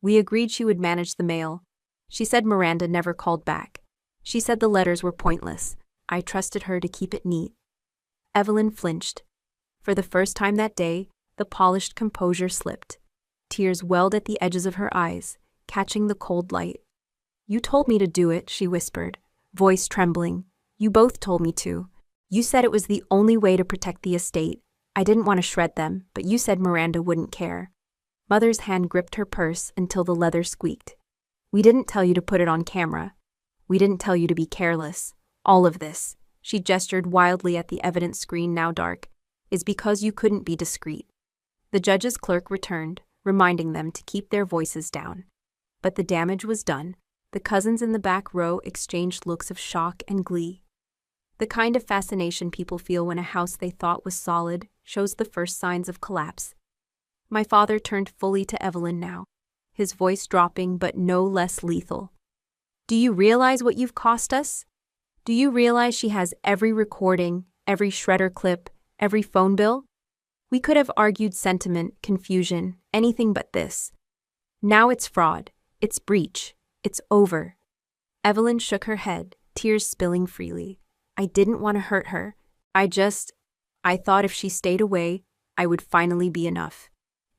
S1: We agreed she would manage the mail. She said Miranda never called back. She said the letters were pointless. I trusted her to keep it neat." Evelyn flinched. For the first time that day, the polished composure slipped. Tears welled at the edges of her eyes, catching the cold light. "You told me to do it," she whispered, voice trembling. "You both told me to. You said it was the only way to protect the estate. I didn't want to shred them, but you said Miranda wouldn't care." Mother's hand gripped her purse until the leather squeaked. "We didn't tell you to put it on camera. We didn't tell you to be careless. All of this." She gestured wildly at the evidence screen, now dark. is because you couldn't be discreet. The judge's clerk returned, reminding them to keep their voices down. But the damage was done. The cousins in the back row exchanged looks of shock and glee. The kind of fascination people feel when a house they thought was solid shows the first signs of collapse. My father turned fully to Evelyn now, his voice dropping but no less lethal. Do you realize what you've cost us? Do you realize she has every recording, every shredder clip, every phone bill? We could have argued sentiment, confusion, anything but this. Now it's fraud, it's breach, it's over. Evelyn shook her head, tears spilling freely. I didn't want to hurt her. I thought if she stayed away, I would finally be enough.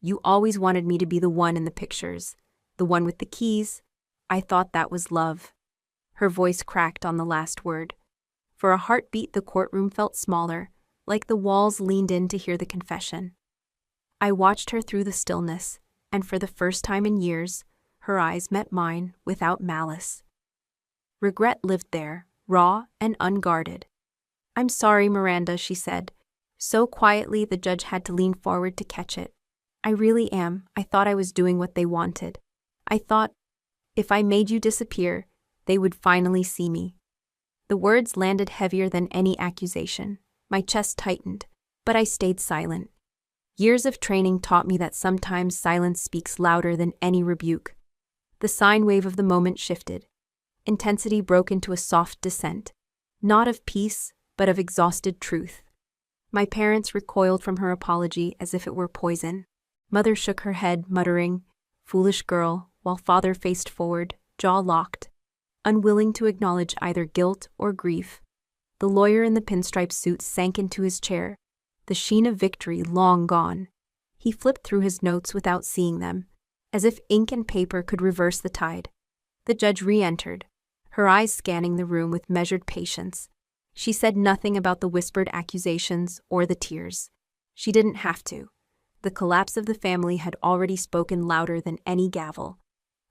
S1: You always wanted me to be the one in the pictures, the one with the keys. I thought that was love. Her voice cracked on the last word. For a heartbeat, the courtroom felt smaller, like the walls leaned in to hear the confession. I watched her through the stillness, and for the first time in years, her eyes met mine without malice. Regret lived there, raw and unguarded. I'm sorry, Miranda, she said. So quietly the judge had to lean forward to catch it. I really am. I thought I was doing what they wanted. I thought, if I made you disappear, they would finally see me. The words landed heavier than any accusation. My chest tightened, but I stayed silent. Years of training taught me that sometimes silence speaks louder than any rebuke. The sine wave of the moment shifted. Intensity broke into a soft descent, not of peace, but of exhausted truth. My parents recoiled from her apology as if it were poison. Mother shook her head, muttering, "Foolish girl," while father faced forward, jaw locked, unwilling to acknowledge either guilt or grief. The lawyer in the pinstripe suit sank into his chair, the sheen of victory long gone. He flipped through his notes without seeing them, as if ink and paper could reverse the tide. The judge re-entered, her eyes scanning the room with measured patience. She said nothing about the whispered accusations or the tears. She didn't have to. The collapse of the family had already spoken louder than any gavel.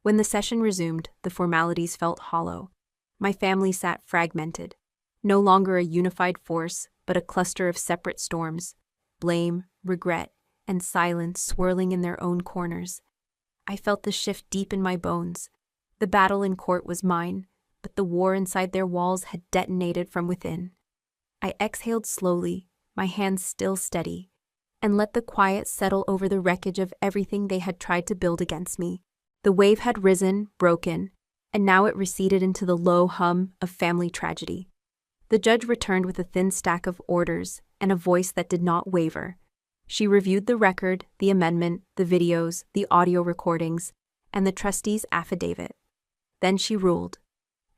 S1: When the session resumed, the formalities felt hollow. My family sat fragmented, no longer a unified force, but a cluster of separate storms, blame, regret, and silence swirling in their own corners. I felt the shift deep in my bones. The battle in court was mine, but the war inside their walls had detonated from within. I exhaled slowly, my hands still steady, and let the quiet settle over the wreckage of everything they had tried to build against me. The wave had risen, broken, and now it receded into the low hum of family tragedy. The judge returned with a thin stack of orders and a voice that did not waver. She reviewed the record, the amendment, the videos, the audio recordings, and the trustee's affidavit. Then she ruled.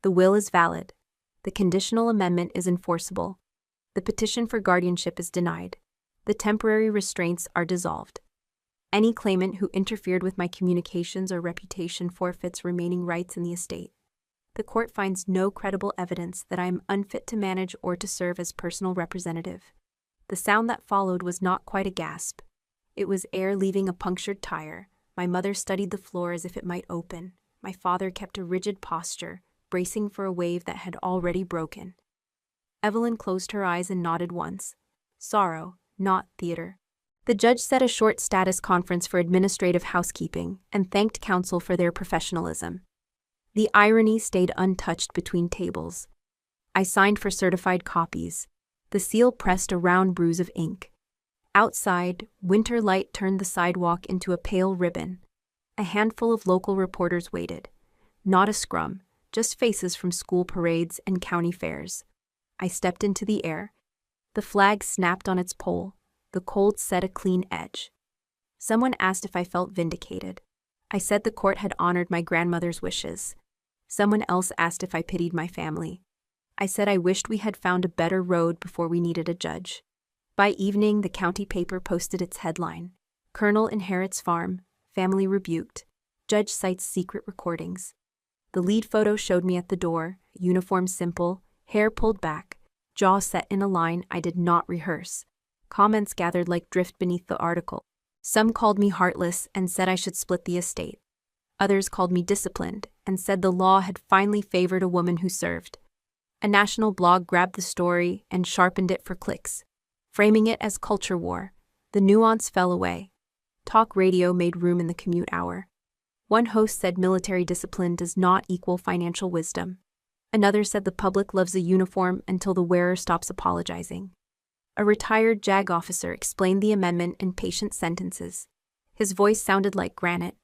S1: The will is valid. The conditional amendment is enforceable. The petition for guardianship is denied. The temporary restraints are dissolved. Any claimant who interfered with my communications or reputation forfeits remaining rights in the estate. The court finds no credible evidence that I am unfit to manage or to serve as personal representative. The sound that followed was not quite a gasp. It was air leaving a punctured tire. My mother studied the floor as if it might open. My father kept a rigid posture, bracing for a wave that had already broken. Evelyn closed her eyes and nodded once. Sorrow, not theater. The judge set a short status conference for administrative housekeeping and thanked counsel for their professionalism. The irony stayed untouched between tables. I signed for certified copies. The seal pressed a round bruise of ink. Outside, winter light turned the sidewalk into a pale ribbon. A handful of local reporters waited. Not a scrum, just faces from school parades and county fairs. I stepped into the air. The flag snapped on its pole. The cold set a clean edge. Someone asked if I felt vindicated. I said the court had honored my grandmother's wishes. Someone else asked if I pitied my family. I said I wished we had found a better road before we needed a judge. By evening, the county paper posted its headline. Colonel inherits farm, family rebuked, judge cites secret recordings. The lead photo showed me at the door, uniform simple, hair pulled back, jaw set in a line I did not rehearse. Comments gathered like drift beneath the article. Some called me heartless and said I should split the estate. Others called me disciplined and said the law had finally favored a woman who served. A national blog grabbed the story and sharpened it for clicks. Framing it as culture war, the nuance fell away. Talk radio made room in the commute hour. One host said military discipline does not equal financial wisdom. Another said the public loves a uniform until the wearer stops apologizing. A retired JAG officer explained the amendment in patient sentences. His voice sounded like granite.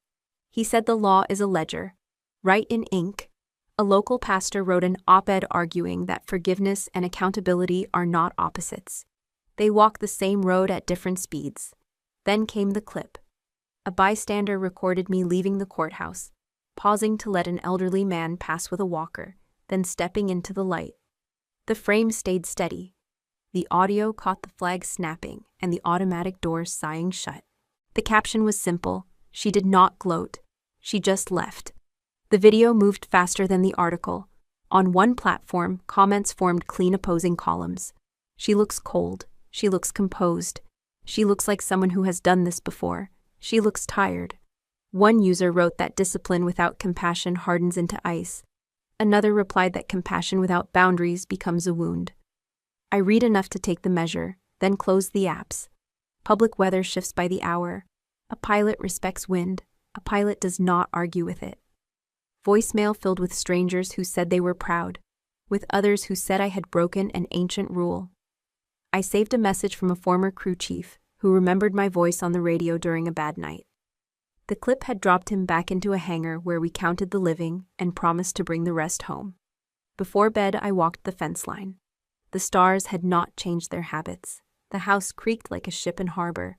S1: He said the law is a ledger. Write in ink. A local pastor wrote an op-ed arguing that forgiveness and accountability are not opposites. They walk the same road at different speeds. Then came the clip. A bystander recorded me leaving the courthouse, pausing to let an elderly man pass with a walker, then stepping into the light. The frame stayed steady. The audio caught the flag snapping and the automatic doors sighing shut. The caption was simple. She did not gloat. She just left. The video moved faster than the article. On one platform, comments formed clean opposing columns. She looks cold. She looks composed. She looks like someone who has done this before. She looks tired. One user wrote that discipline without compassion hardens into ice. Another replied that compassion without boundaries becomes a wound. I read enough to take the measure, then close the apps. Public weather shifts by the hour. A pilot respects wind. A pilot does not argue with it. Voicemail filled with strangers who said they were proud, with others who said I had broken an ancient rule. I saved a message from a former crew chief who remembered my voice on the radio during a bad night. The clip had dropped him back into a hangar where we counted the living and promised to bring the rest home. Before bed, I walked the fence line. The stars had not changed their habits. The house creaked like a ship in harbor.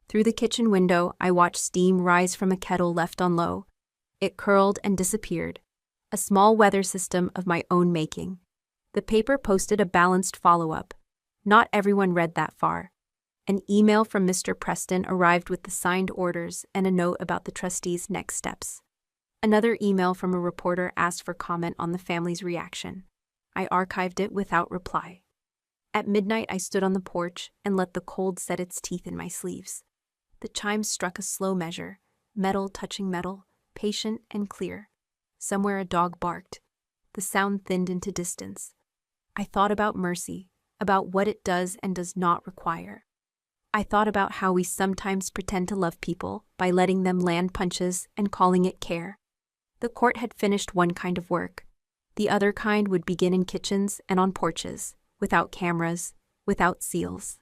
S1: Through the kitchen window, I watched steam rise from a kettle left on low. It curled and disappeared. A small weather system of my own making. The paper posted a balanced follow-up. Not everyone read that far. An email from Mr. Preston arrived with the signed orders and a note about the trustees' next steps. Another email from a reporter asked for comment on the family's reaction. I archived it without reply. At midnight, I stood on the porch and let the cold set its teeth in my sleeves. The chimes struck a slow measure, metal touching metal, patient and clear. Somewhere a dog barked. The sound thinned into distance. I thought about mercy, about what it does and does not require. I thought about how we sometimes pretend to love people by letting them land punches and calling it care. The court had finished one kind of work. The other kind would begin in kitchens and on porches, without cameras, without seals.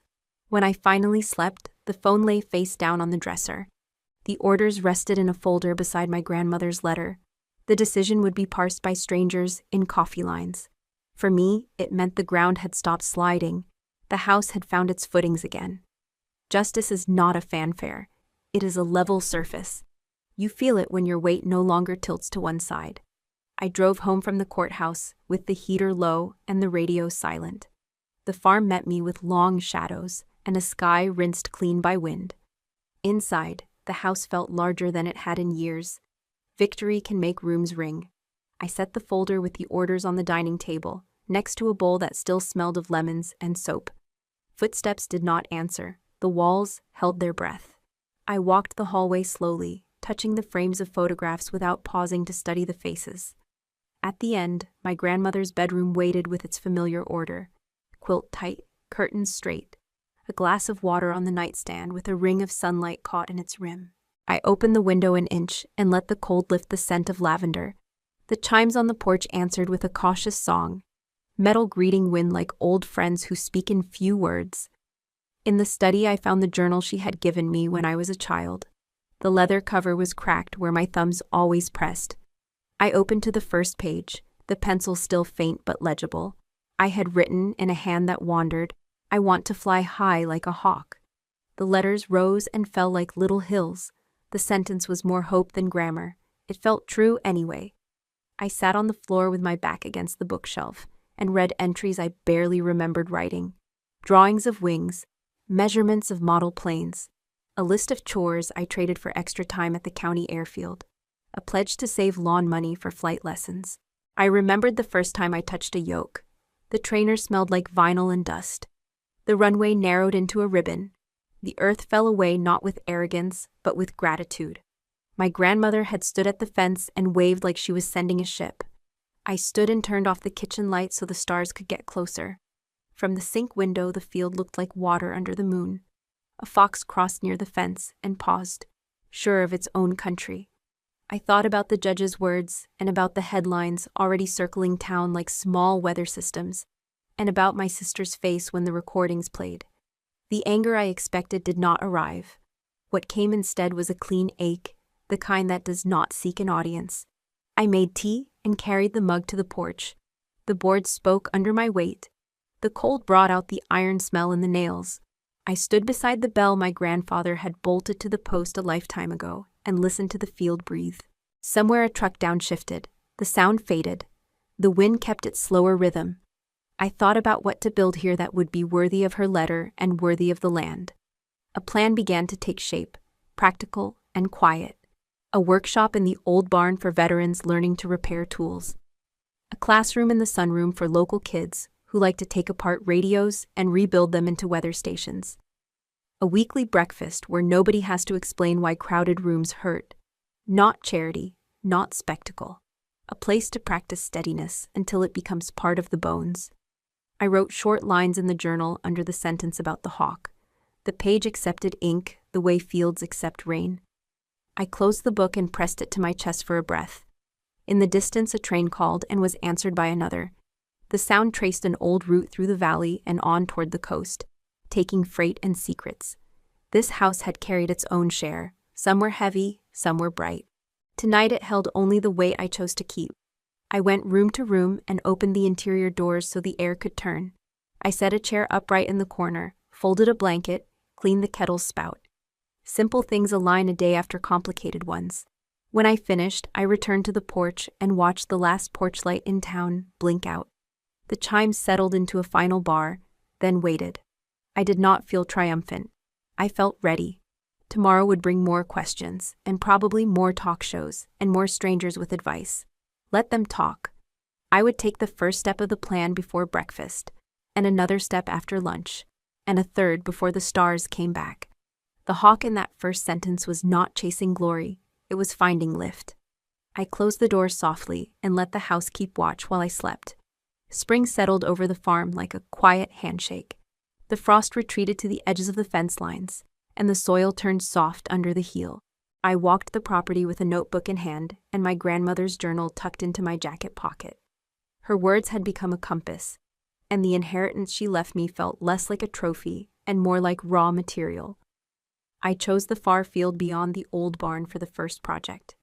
S1: When I finally slept, the phone lay face down on the dresser. The orders rested in a folder beside my grandmother's letter. The decision would be parsed by strangers in coffee lines. For me, it meant the ground had stopped sliding. The house had found its footings again. Justice is not a fanfare. It is a level surface. You feel it when your weight no longer tilts to one side. I drove home from the courthouse with the heater low and the radio silent. The farm met me with long shadows and a sky rinsed clean by wind. Inside, the house felt larger than it had in years. Victory can make rooms ring. I set the folder with the orders on the dining table, next to a bowl that still smelled of lemons and soap. Footsteps did not answer. The walls held their breath. I walked the hallway slowly, touching the frames of photographs without pausing to study the faces. At the end, my grandmother's bedroom waited with its familiar order. Quilt tight, curtains straight. A glass of water on the nightstand with a ring of sunlight caught in its rim. I opened the window an inch and let the cold lift the scent of lavender. The chimes on the porch answered with a cautious song. Metal greeting wind like old friends who speak in few words. In the study, I found the journal she had given me when I was a child. The leather cover was cracked where my thumbs always pressed. I opened to the first page, the pencil still faint but legible. I had written in a hand that wandered, I want to fly high like a hawk. The letters rose and fell like little hills. The sentence was more hope than grammar. It felt true anyway. I sat on the floor with my back against the bookshelf and read entries I barely remembered writing. Drawings of wings, measurements of model planes, a list of chores I traded for extra time at the county airfield, a pledge to save lawn money for flight lessons. I remembered the first time I touched a yoke. The trainer smelled like vinyl and dust. The runway narrowed into a ribbon. The earth fell away not with arrogance, but with gratitude. My grandmother had stood at the fence and waved like she was sending a ship. I stood and turned off the kitchen light so the stars could get closer. From the sink window, the field looked like water under the moon. A fox crossed near the fence and paused, sure of its own country. I thought about the judge's words and about the headlines already circling town like small weather systems, and about my sister's face when the recordings played. The anger I expected did not arrive. What came instead was a clean ache, the kind that does not seek an audience. I made tea and carried the mug to the porch. The board spoke under my weight. The cold brought out the iron smell in the nails. I stood beside the bell my grandfather had bolted to the post a lifetime ago and listened to the field breathe. Somewhere a truck downshifted. The sound faded. The wind kept its slower rhythm. I thought about what to build here that would be worthy of her letter and worthy of the land. A plan began to take shape, practical and quiet. A workshop in the old barn for veterans learning to repair tools. A classroom in the sunroom for local kids who like to take apart radios and rebuild them into weather stations. A weekly breakfast where nobody has to explain why crowded rooms hurt. Not charity, not spectacle. A place to practice steadiness until it becomes part of the bones. I wrote short lines in the journal under the sentence about the hawk. The page accepted ink the way fields accept rain. I closed the book and pressed it to my chest for a breath. In the distance, a train called and was answered by another. The sound traced an old route through the valley and on toward the coast, taking freight and secrets. This house had carried its own share. Some were heavy, some were bright. Tonight it held only the weight I chose to keep. I went room to room and opened the interior doors so the air could turn. I set a chair upright in the corner, folded a blanket, cleaned the kettle's spout. Simple things align a day after complicated ones. When I finished, I returned to the porch and watched the last porch light in town blink out. The chimes settled into a final bar, then waited. I did not feel triumphant. I felt ready. Tomorrow would bring more questions, and probably more talk shows, and more strangers with advice. Let them talk. I would take the first step of the plan before breakfast, and another step after lunch, and a third before the stars came back. The hawk in that first sentence was not chasing glory, it was finding lift. I closed the door softly and let the house keep watch while I slept. Spring settled over the farm like a quiet handshake. The frost retreated to the edges of the fence lines, and the soil turned soft under the heel. I walked the property with a notebook in hand and my grandmother's journal tucked into my jacket pocket. Her words had become a compass, and the inheritance she left me felt less like a trophy and more like raw material. I chose the far field beyond the old barn for the first project.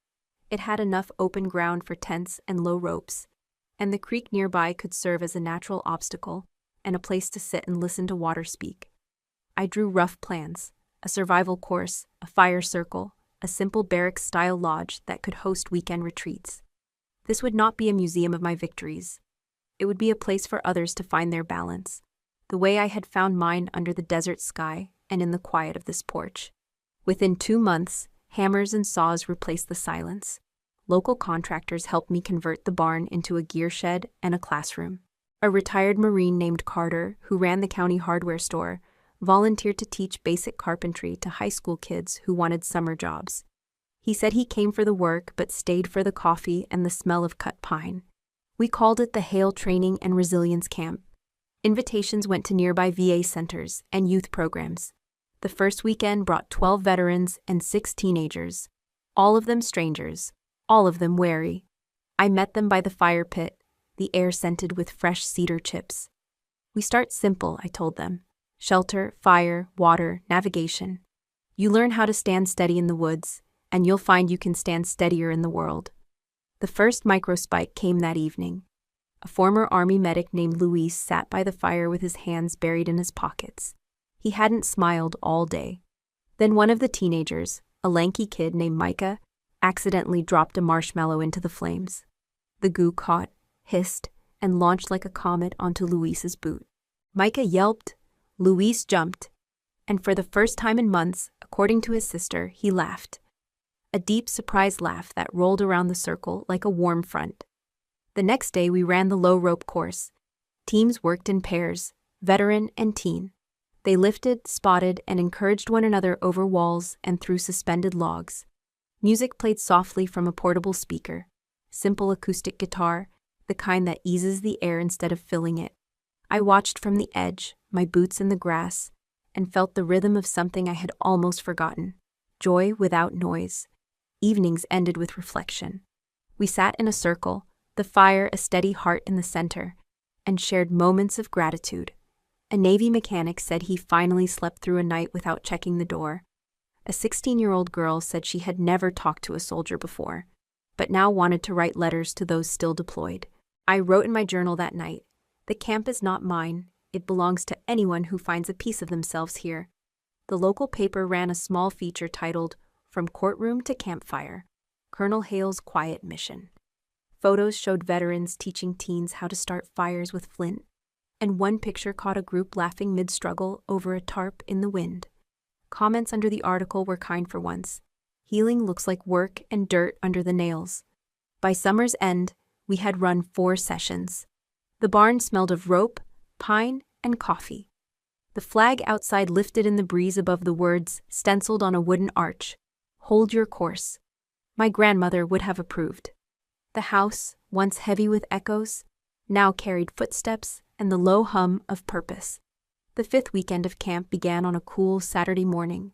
S1: It had enough open ground for tents and low ropes, and the creek nearby could serve as a natural obstacle and a place to sit and listen to water speak. I drew rough plans, a survival course, a fire circle, a simple barracks-style lodge that could host weekend retreats. This would not be a museum of my victories. It would be a place for others to find their balance, the way I had found mine under the desert sky and in the quiet of this porch. Within 2 months, hammers and saws replaced the silence. Local contractors helped me convert the barn into a gear shed and a classroom. A retired Marine named Carter, who ran the county hardware store, volunteered to teach basic carpentry to high school kids who wanted summer jobs. He said he came for the work but stayed for the coffee and the smell of cut pine. We called it the Hale Training and Resilience Camp. Invitations went to nearby VA centers and youth programs. The first weekend brought 12 veterans and 6 teenagers, all of them strangers, all of them wary. I met them by the fire pit, the air scented with fresh cedar chips. We start simple, I told them. Shelter, fire, water, navigation. You learn how to stand steady in the woods, and you'll find you can stand steadier in the world. The first microspike came that evening. A former Army medic named Luis sat by the fire with his hands buried in his pockets. He hadn't smiled all day. Then one of the teenagers, a lanky kid named Micah, accidentally dropped a marshmallow into the flames. The goo caught, hissed, and launched like a comet onto Luis's boot. Micah yelped, Luis jumped, and for the first time in months, according to his sister, he laughed. A deep, surprised laugh that rolled around the circle like a warm front. The next day we ran the low rope course. Teams worked in pairs, veteran and teen. They lifted, spotted, and encouraged one another over walls and through suspended logs. Music played softly from a portable speaker, simple acoustic guitar, the kind that eases the air instead of filling it. I watched from the edge, my boots in the grass, and felt the rhythm of something I had almost forgotten: joy without noise. Evenings ended with reflection. We sat in a circle, the fire a steady heart in the center, and shared moments of gratitude. A Navy mechanic said he finally slept through a night without checking the door. A 16-year-old girl said she had never talked to a soldier before, but now wanted to write letters to those still deployed. I wrote in my journal that night, "The camp is not mine, it belongs to anyone who finds a piece of themselves here." The local paper ran a small feature titled, "From Courtroom to Campfire: Colonel Hale's Quiet Mission." Photos showed veterans teaching teens how to start fires with flint, and one picture caught a group laughing mid-struggle over a tarp in the wind. Comments under the article were kind for once. "Healing looks like work and dirt under the nails." By summer's end, we had run 4 sessions. The barn smelled of rope, pine, and coffee. The flag outside lifted in the breeze above the words, stenciled on a wooden arch, "Hold your course." My grandmother would have approved. The house, once heavy with echoes, now carried footsteps and the low hum of purpose. The 5th weekend of camp began on a cool Saturday morning.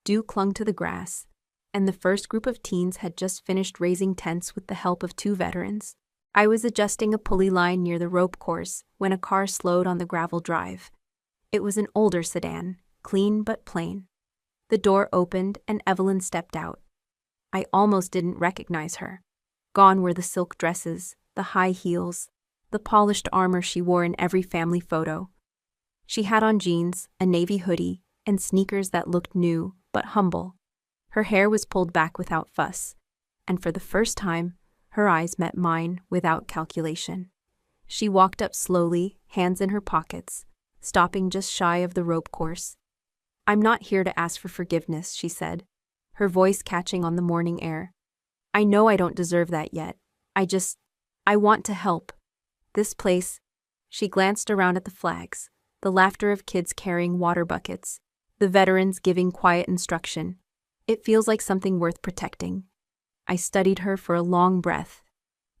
S1: Dew clung to the grass, and the first group of teens had just finished raising tents with the help of 2 veterans. I was adjusting a pulley line near the rope course when a car slowed on the gravel drive. It was an older sedan, clean but plain. The door opened and Evelyn stepped out. I almost didn't recognize her. Gone were the silk dresses, the high heels, the polished armor she wore in every family photo. She had on jeans, a navy hoodie, and sneakers that looked new but humble. Her hair was pulled back without fuss, and for the first time, her eyes met mine without calculation. She walked up slowly, hands in her pockets, stopping just shy of the rope course. "I'm not here to ask for forgiveness," she said, her voice catching on the morning air. "I know I don't deserve that yet. I want to help. This place," she glanced around at the flags, the laughter of kids carrying water buckets, the veterans giving quiet instruction. "It feels like something worth protecting." I studied her for a long breath.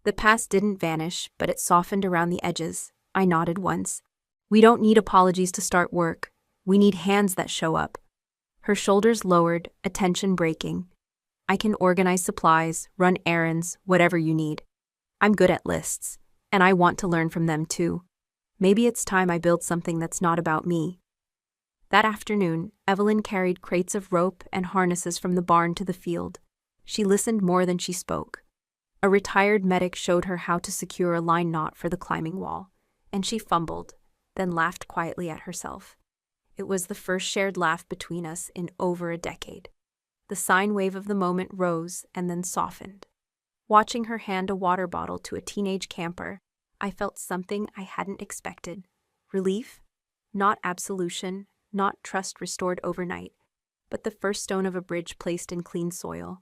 S1: The past didn't vanish, but it softened around the edges. I nodded once. "We don't need apologies to start work. We need hands that show up." Her shoulders lowered, attention breaking. "I can organize supplies, run errands, whatever you need. I'm good at lists, and I want to learn from them too. Maybe it's time I build something that's not about me." That afternoon, Evelyn carried crates of rope and harnesses from the barn to the field. She listened more than she spoke. A retired medic showed her how to secure a line knot for the climbing wall, and she fumbled, then laughed quietly at herself. It was the first shared laugh between us in over a decade. The sine wave of the moment rose and then softened. Watching her hand a water bottle to a teenage camper, I felt something I hadn't expected. Relief? Not absolution, not trust restored overnight, but the first stone of a bridge placed in clean soil.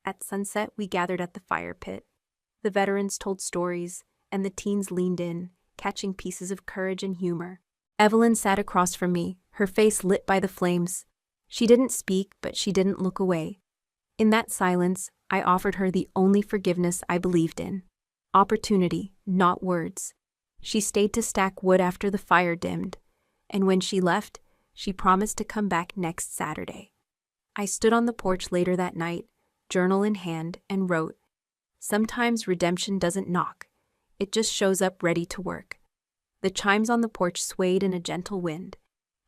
S1: At sunset, we gathered at the fire pit. The veterans told stories, and the teens leaned in, catching pieces of courage and humor. Evelyn sat across from me, her face lit by the flames. She didn't speak, but she didn't look away. In that silence, I offered her the only forgiveness I believed in. Opportunity, not words. She stayed to stack wood after the fire dimmed, and when she left, she promised to come back next Saturday. I stood on the porch later that night, journal in hand, and wrote, "Sometimes redemption doesn't knock. It just shows up ready to work." The chimes on the porch swayed in a gentle wind,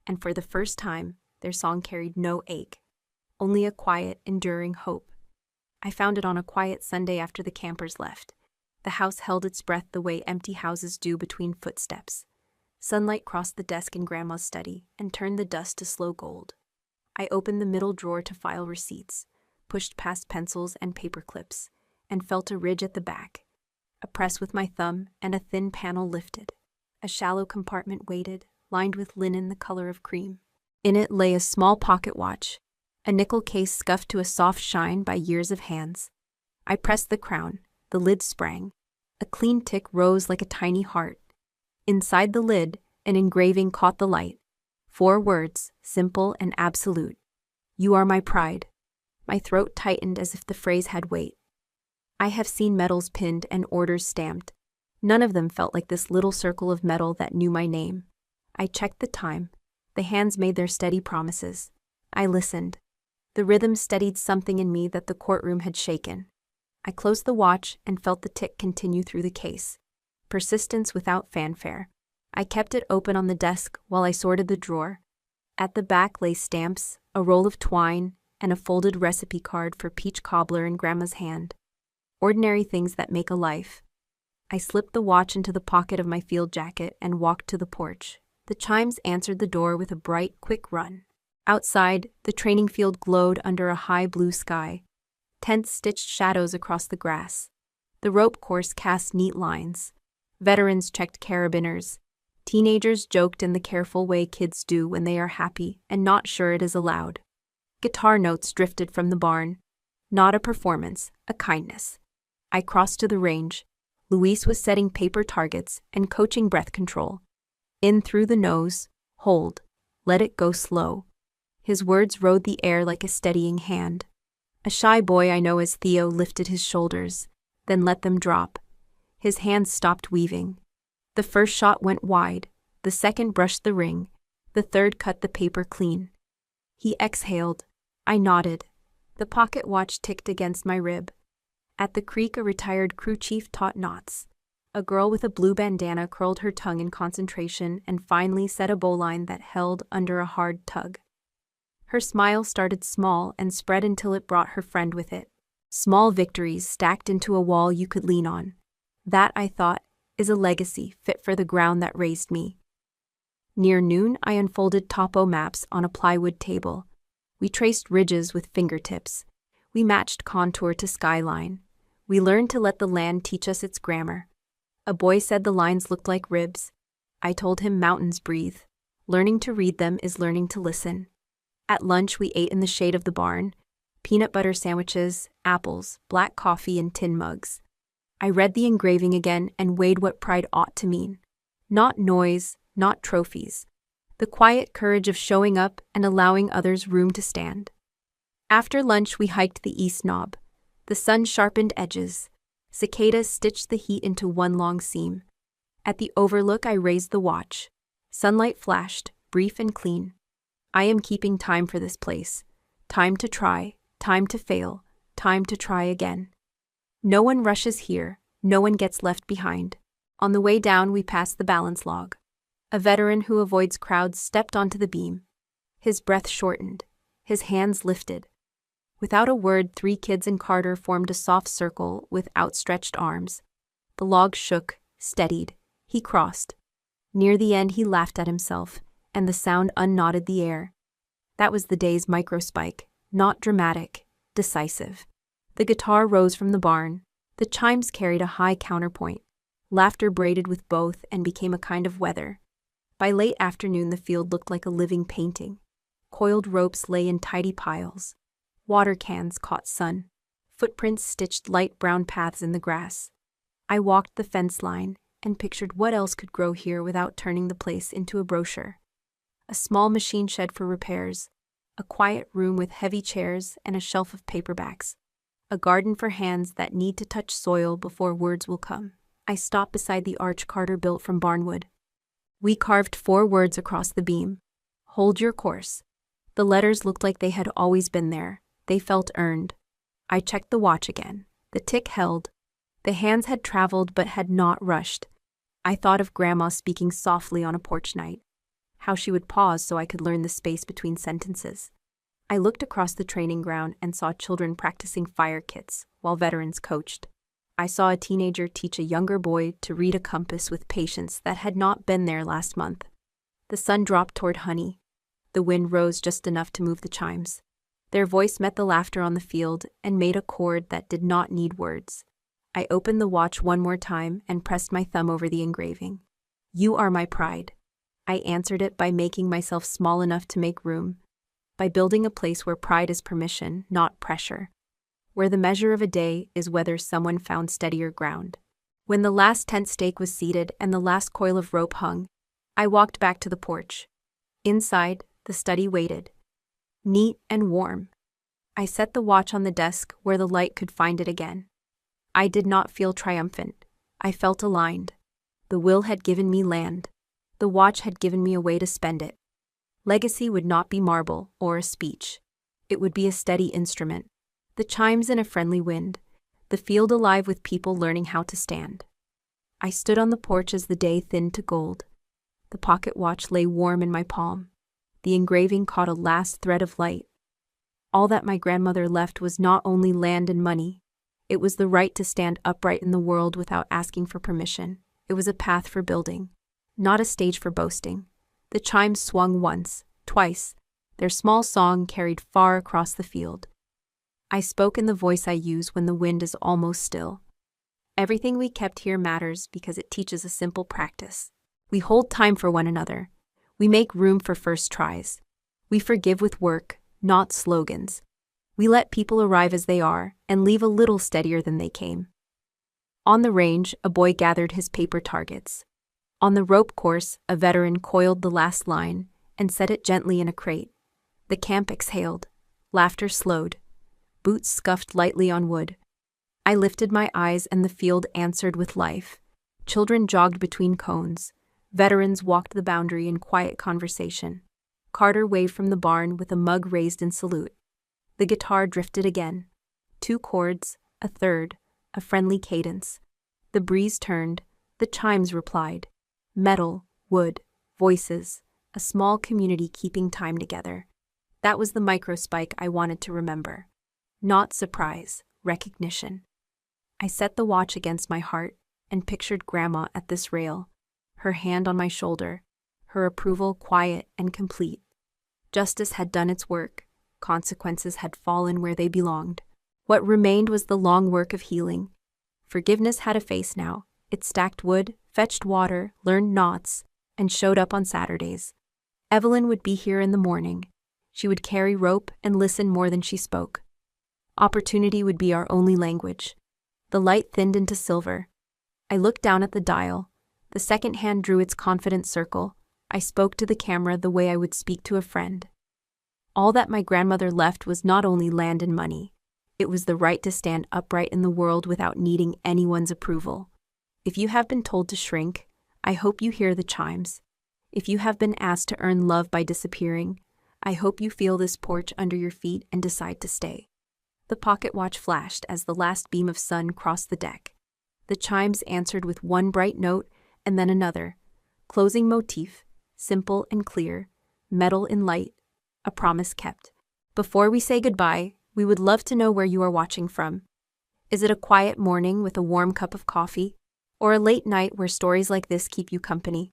S1: and for the first time, their song carried no ache, only a quiet, enduring hope. I found it on a quiet Sunday after the campers left. The house held its breath the way empty houses do between footsteps. Sunlight crossed the desk in Grandma's study and turned the dust to slow gold. I opened the middle drawer to file receipts, pushed past pencils and paper clips, and felt a ridge at the back. A press with my thumb and a thin panel lifted. A shallow compartment waited, lined with linen the color of cream. In it lay a small pocket watch, a nickel case scuffed to a soft shine by years of hands. I pressed the crown. The lid sprang. A clean tick rose like a tiny heart. Inside the lid, an engraving caught the light. 4 words, simple and absolute. "You are my pride." My throat tightened as if the phrase had weight. I have seen medals pinned and orders stamped, None of them felt like this little circle of metal that knew my name. I checked the time. The hands made their steady promises. I listened. The rhythm steadied something in me that the courtroom had shaken. I closed the watch and felt the tick continue through the case. Persistence without fanfare. I kept it open on the desk while I sorted the drawer. At the back lay stamps, a roll of twine, and a folded recipe card for peach cobbler in Grandma's hand. Ordinary things that make a life. I slipped the watch into the pocket of my field jacket and walked to the porch. The chimes answered the door with a bright, quick run. Outside, the training field glowed under a high blue sky. Tents stitched shadows across the grass. The rope course cast neat lines. Veterans checked carabiners. Teenagers joked in the careful way kids do when they are happy and not sure it is allowed. Guitar notes drifted from the barn. Not a performance, a kindness. I crossed to the range. Luis was setting paper targets and coaching breath control. In through the nose, hold, let it go slow. His words rode the air like a steadying hand. A shy boy I know as Theo lifted his shoulders, then let them drop. His hands stopped weaving. The first shot went wide, the second brushed the ring, the third cut the paper clean. He exhaled. I nodded. The pocket watch ticked against my rib. At the creek, a retired crew chief taught knots. A girl with a blue bandana curled her tongue in concentration and finally set a bowline that held under a hard tug. Her smile started small and spread until it brought her friend with it. Small victories stacked into a wall you could lean on. That, I thought, is a legacy fit for the ground that raised me. Near noon, I unfolded topo maps on a plywood table. We traced ridges with fingertips. We matched contour to skyline. We learned to let the land teach us its grammar. A boy said the lines looked like ribs. I told him mountains breathe. Learning to read them is learning to listen. At lunch, we ate in the shade of the barn. Peanut butter sandwiches, apples, black coffee, and tin mugs. I read the engraving again and weighed what pride ought to mean. Not noise, not trophies. The quiet courage of showing up and allowing others room to stand. After lunch, we hiked the East Knob. The sun sharpened edges. Cicadas stitched the heat into one long seam. At the overlook, I raised the watch. Sunlight flashed, brief and clean. I am keeping time for this place. Time to try, time to fail, time to try again. No one rushes here, no one gets left behind. On the way down, we passed the balance log. A veteran who avoids crowds stepped onto the beam. His breath shortened. His hands lifted. Without a word, 3 kids and Carter formed a soft circle with outstretched arms. The log shook, steadied. He crossed. Near the end, he laughed at himself, and the sound unknotted the air. That was the day's microspike, not dramatic, decisive. The guitar rose from the barn. The chimes carried a high counterpoint. Laughter braided with both and became a kind of weather. By late afternoon, the field looked like a living painting. Coiled ropes lay in tidy piles. Water cans caught sun. Footprints stitched light brown paths in the grass. I walked the fence line and pictured what else could grow here without turning the place into a brochure. A small machine shed for repairs, a quiet room with heavy chairs and a shelf of paperbacks, a garden for hands that need to touch soil before words will come. I stopped beside the arch Carter built from barnwood. We carved 4 words across the beam. Hold your course. The letters looked like they had always been there. They felt earned. I checked the watch again. The tick held. The hands had traveled but had not rushed. I thought of Grandma speaking softly on a porch night. How she would pause so I could learn the space between sentences. I looked across the training ground and saw children practicing fire kits while veterans coached. I saw a teenager teach a younger boy to read a compass with patience that had not been there last month. The sun dropped toward honey. The wind rose just enough to move the chimes. Their voice met the laughter on the field and made a chord that did not need words. I opened the watch one more time and pressed my thumb over the engraving. You are my pride. I answered it by making myself small enough to make room, by building a place where pride is permission, not pressure, where the measure of a day is whether someone found steadier ground. When the last tent stake was seated and the last coil of rope hung, I walked back to the porch. Inside, the study waited. Neat and warm. I set the watch on the desk where the light could find it again. I did not feel triumphant. I felt aligned. The will had given me land. The watch had given me a way to spend it. Legacy would not be marble or a speech. It would be a steady instrument. The chimes in a friendly wind. The field alive with people learning how to stand. I stood on the porch as the day thinned to gold. The pocket watch lay warm in my palm. The engraving caught a last thread of light. All that my grandmother left was not only land and money. It was the right to stand upright in the world without asking for permission. It was a path for building, not a stage for boasting. The chimes swung once, twice. Their small song carried far across the field. I spoke in the voice I use when the wind is almost still. Everything we kept here matters because it teaches a simple practice. We hold time for one another. We make room for first tries. We forgive with work, not slogans. We let people arrive as they are and leave a little steadier than they came. On the range, a boy gathered his paper targets. On the rope course, a veteran coiled the last line and set it gently in a crate. The camp exhaled. Laughter slowed. Boots scuffed lightly on wood. I lifted my eyes and the field answered with life. Children jogged between cones. Veterans walked the boundary in quiet conversation. Carter waved from the barn with a mug raised in salute. The guitar drifted again. 2 chords, a third, a friendly cadence. The breeze turned. The chimes replied. Metal, wood, voices, a small community keeping time together. That was the microspike I wanted to remember. Not surprise, recognition. I set the watch against my heart and pictured Grandma at this rail, her hand on my shoulder, her approval quiet and complete. Justice had done its work. Consequences had fallen where they belonged. What remained was the long work of healing. Forgiveness had a face now. It stacked wood, fetched water, learned knots, and showed up on Saturdays. Evelyn would be here in the morning. She would carry rope and listen more than she spoke. Opportunity would be our only language. The light thinned into silver. I looked down at the dial. The second hand drew its confident circle. I spoke to the camera the way I would speak to a friend. All that my grandmother left was not only land and money. It was the right to stand upright in the world without needing anyone's approval. If you have been told to shrink, I hope you hear the chimes. If you have been asked to earn love by disappearing, I hope you feel this porch under your feet and decide to stay. The pocket watch flashed as the last beam of sun crossed the deck. The chimes answered with one bright note and then another. Closing motif, simple and clear, metal in light, a promise kept. Before we say goodbye, we would love to know where you are watching from. Is it a quiet morning with a warm cup of coffee? Or a late night where stories like this keep you company?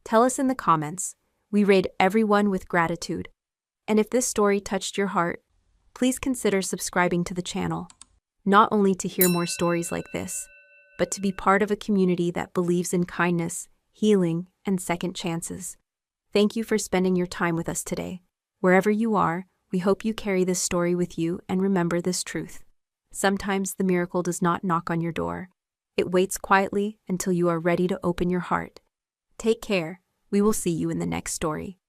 S1: Tell us in the comments. We rate everyone with gratitude. And if this story touched your heart, please consider subscribing to the channel, not only to hear more stories like this, but to be part of a community that believes in kindness, healing, and second chances. Thank you for spending your time with us today. Wherever you are, we hope you carry this story with you and remember this truth. Sometimes the miracle does not knock on your door. It waits quietly until you are ready to open your heart. Take care. We will see you in the next story.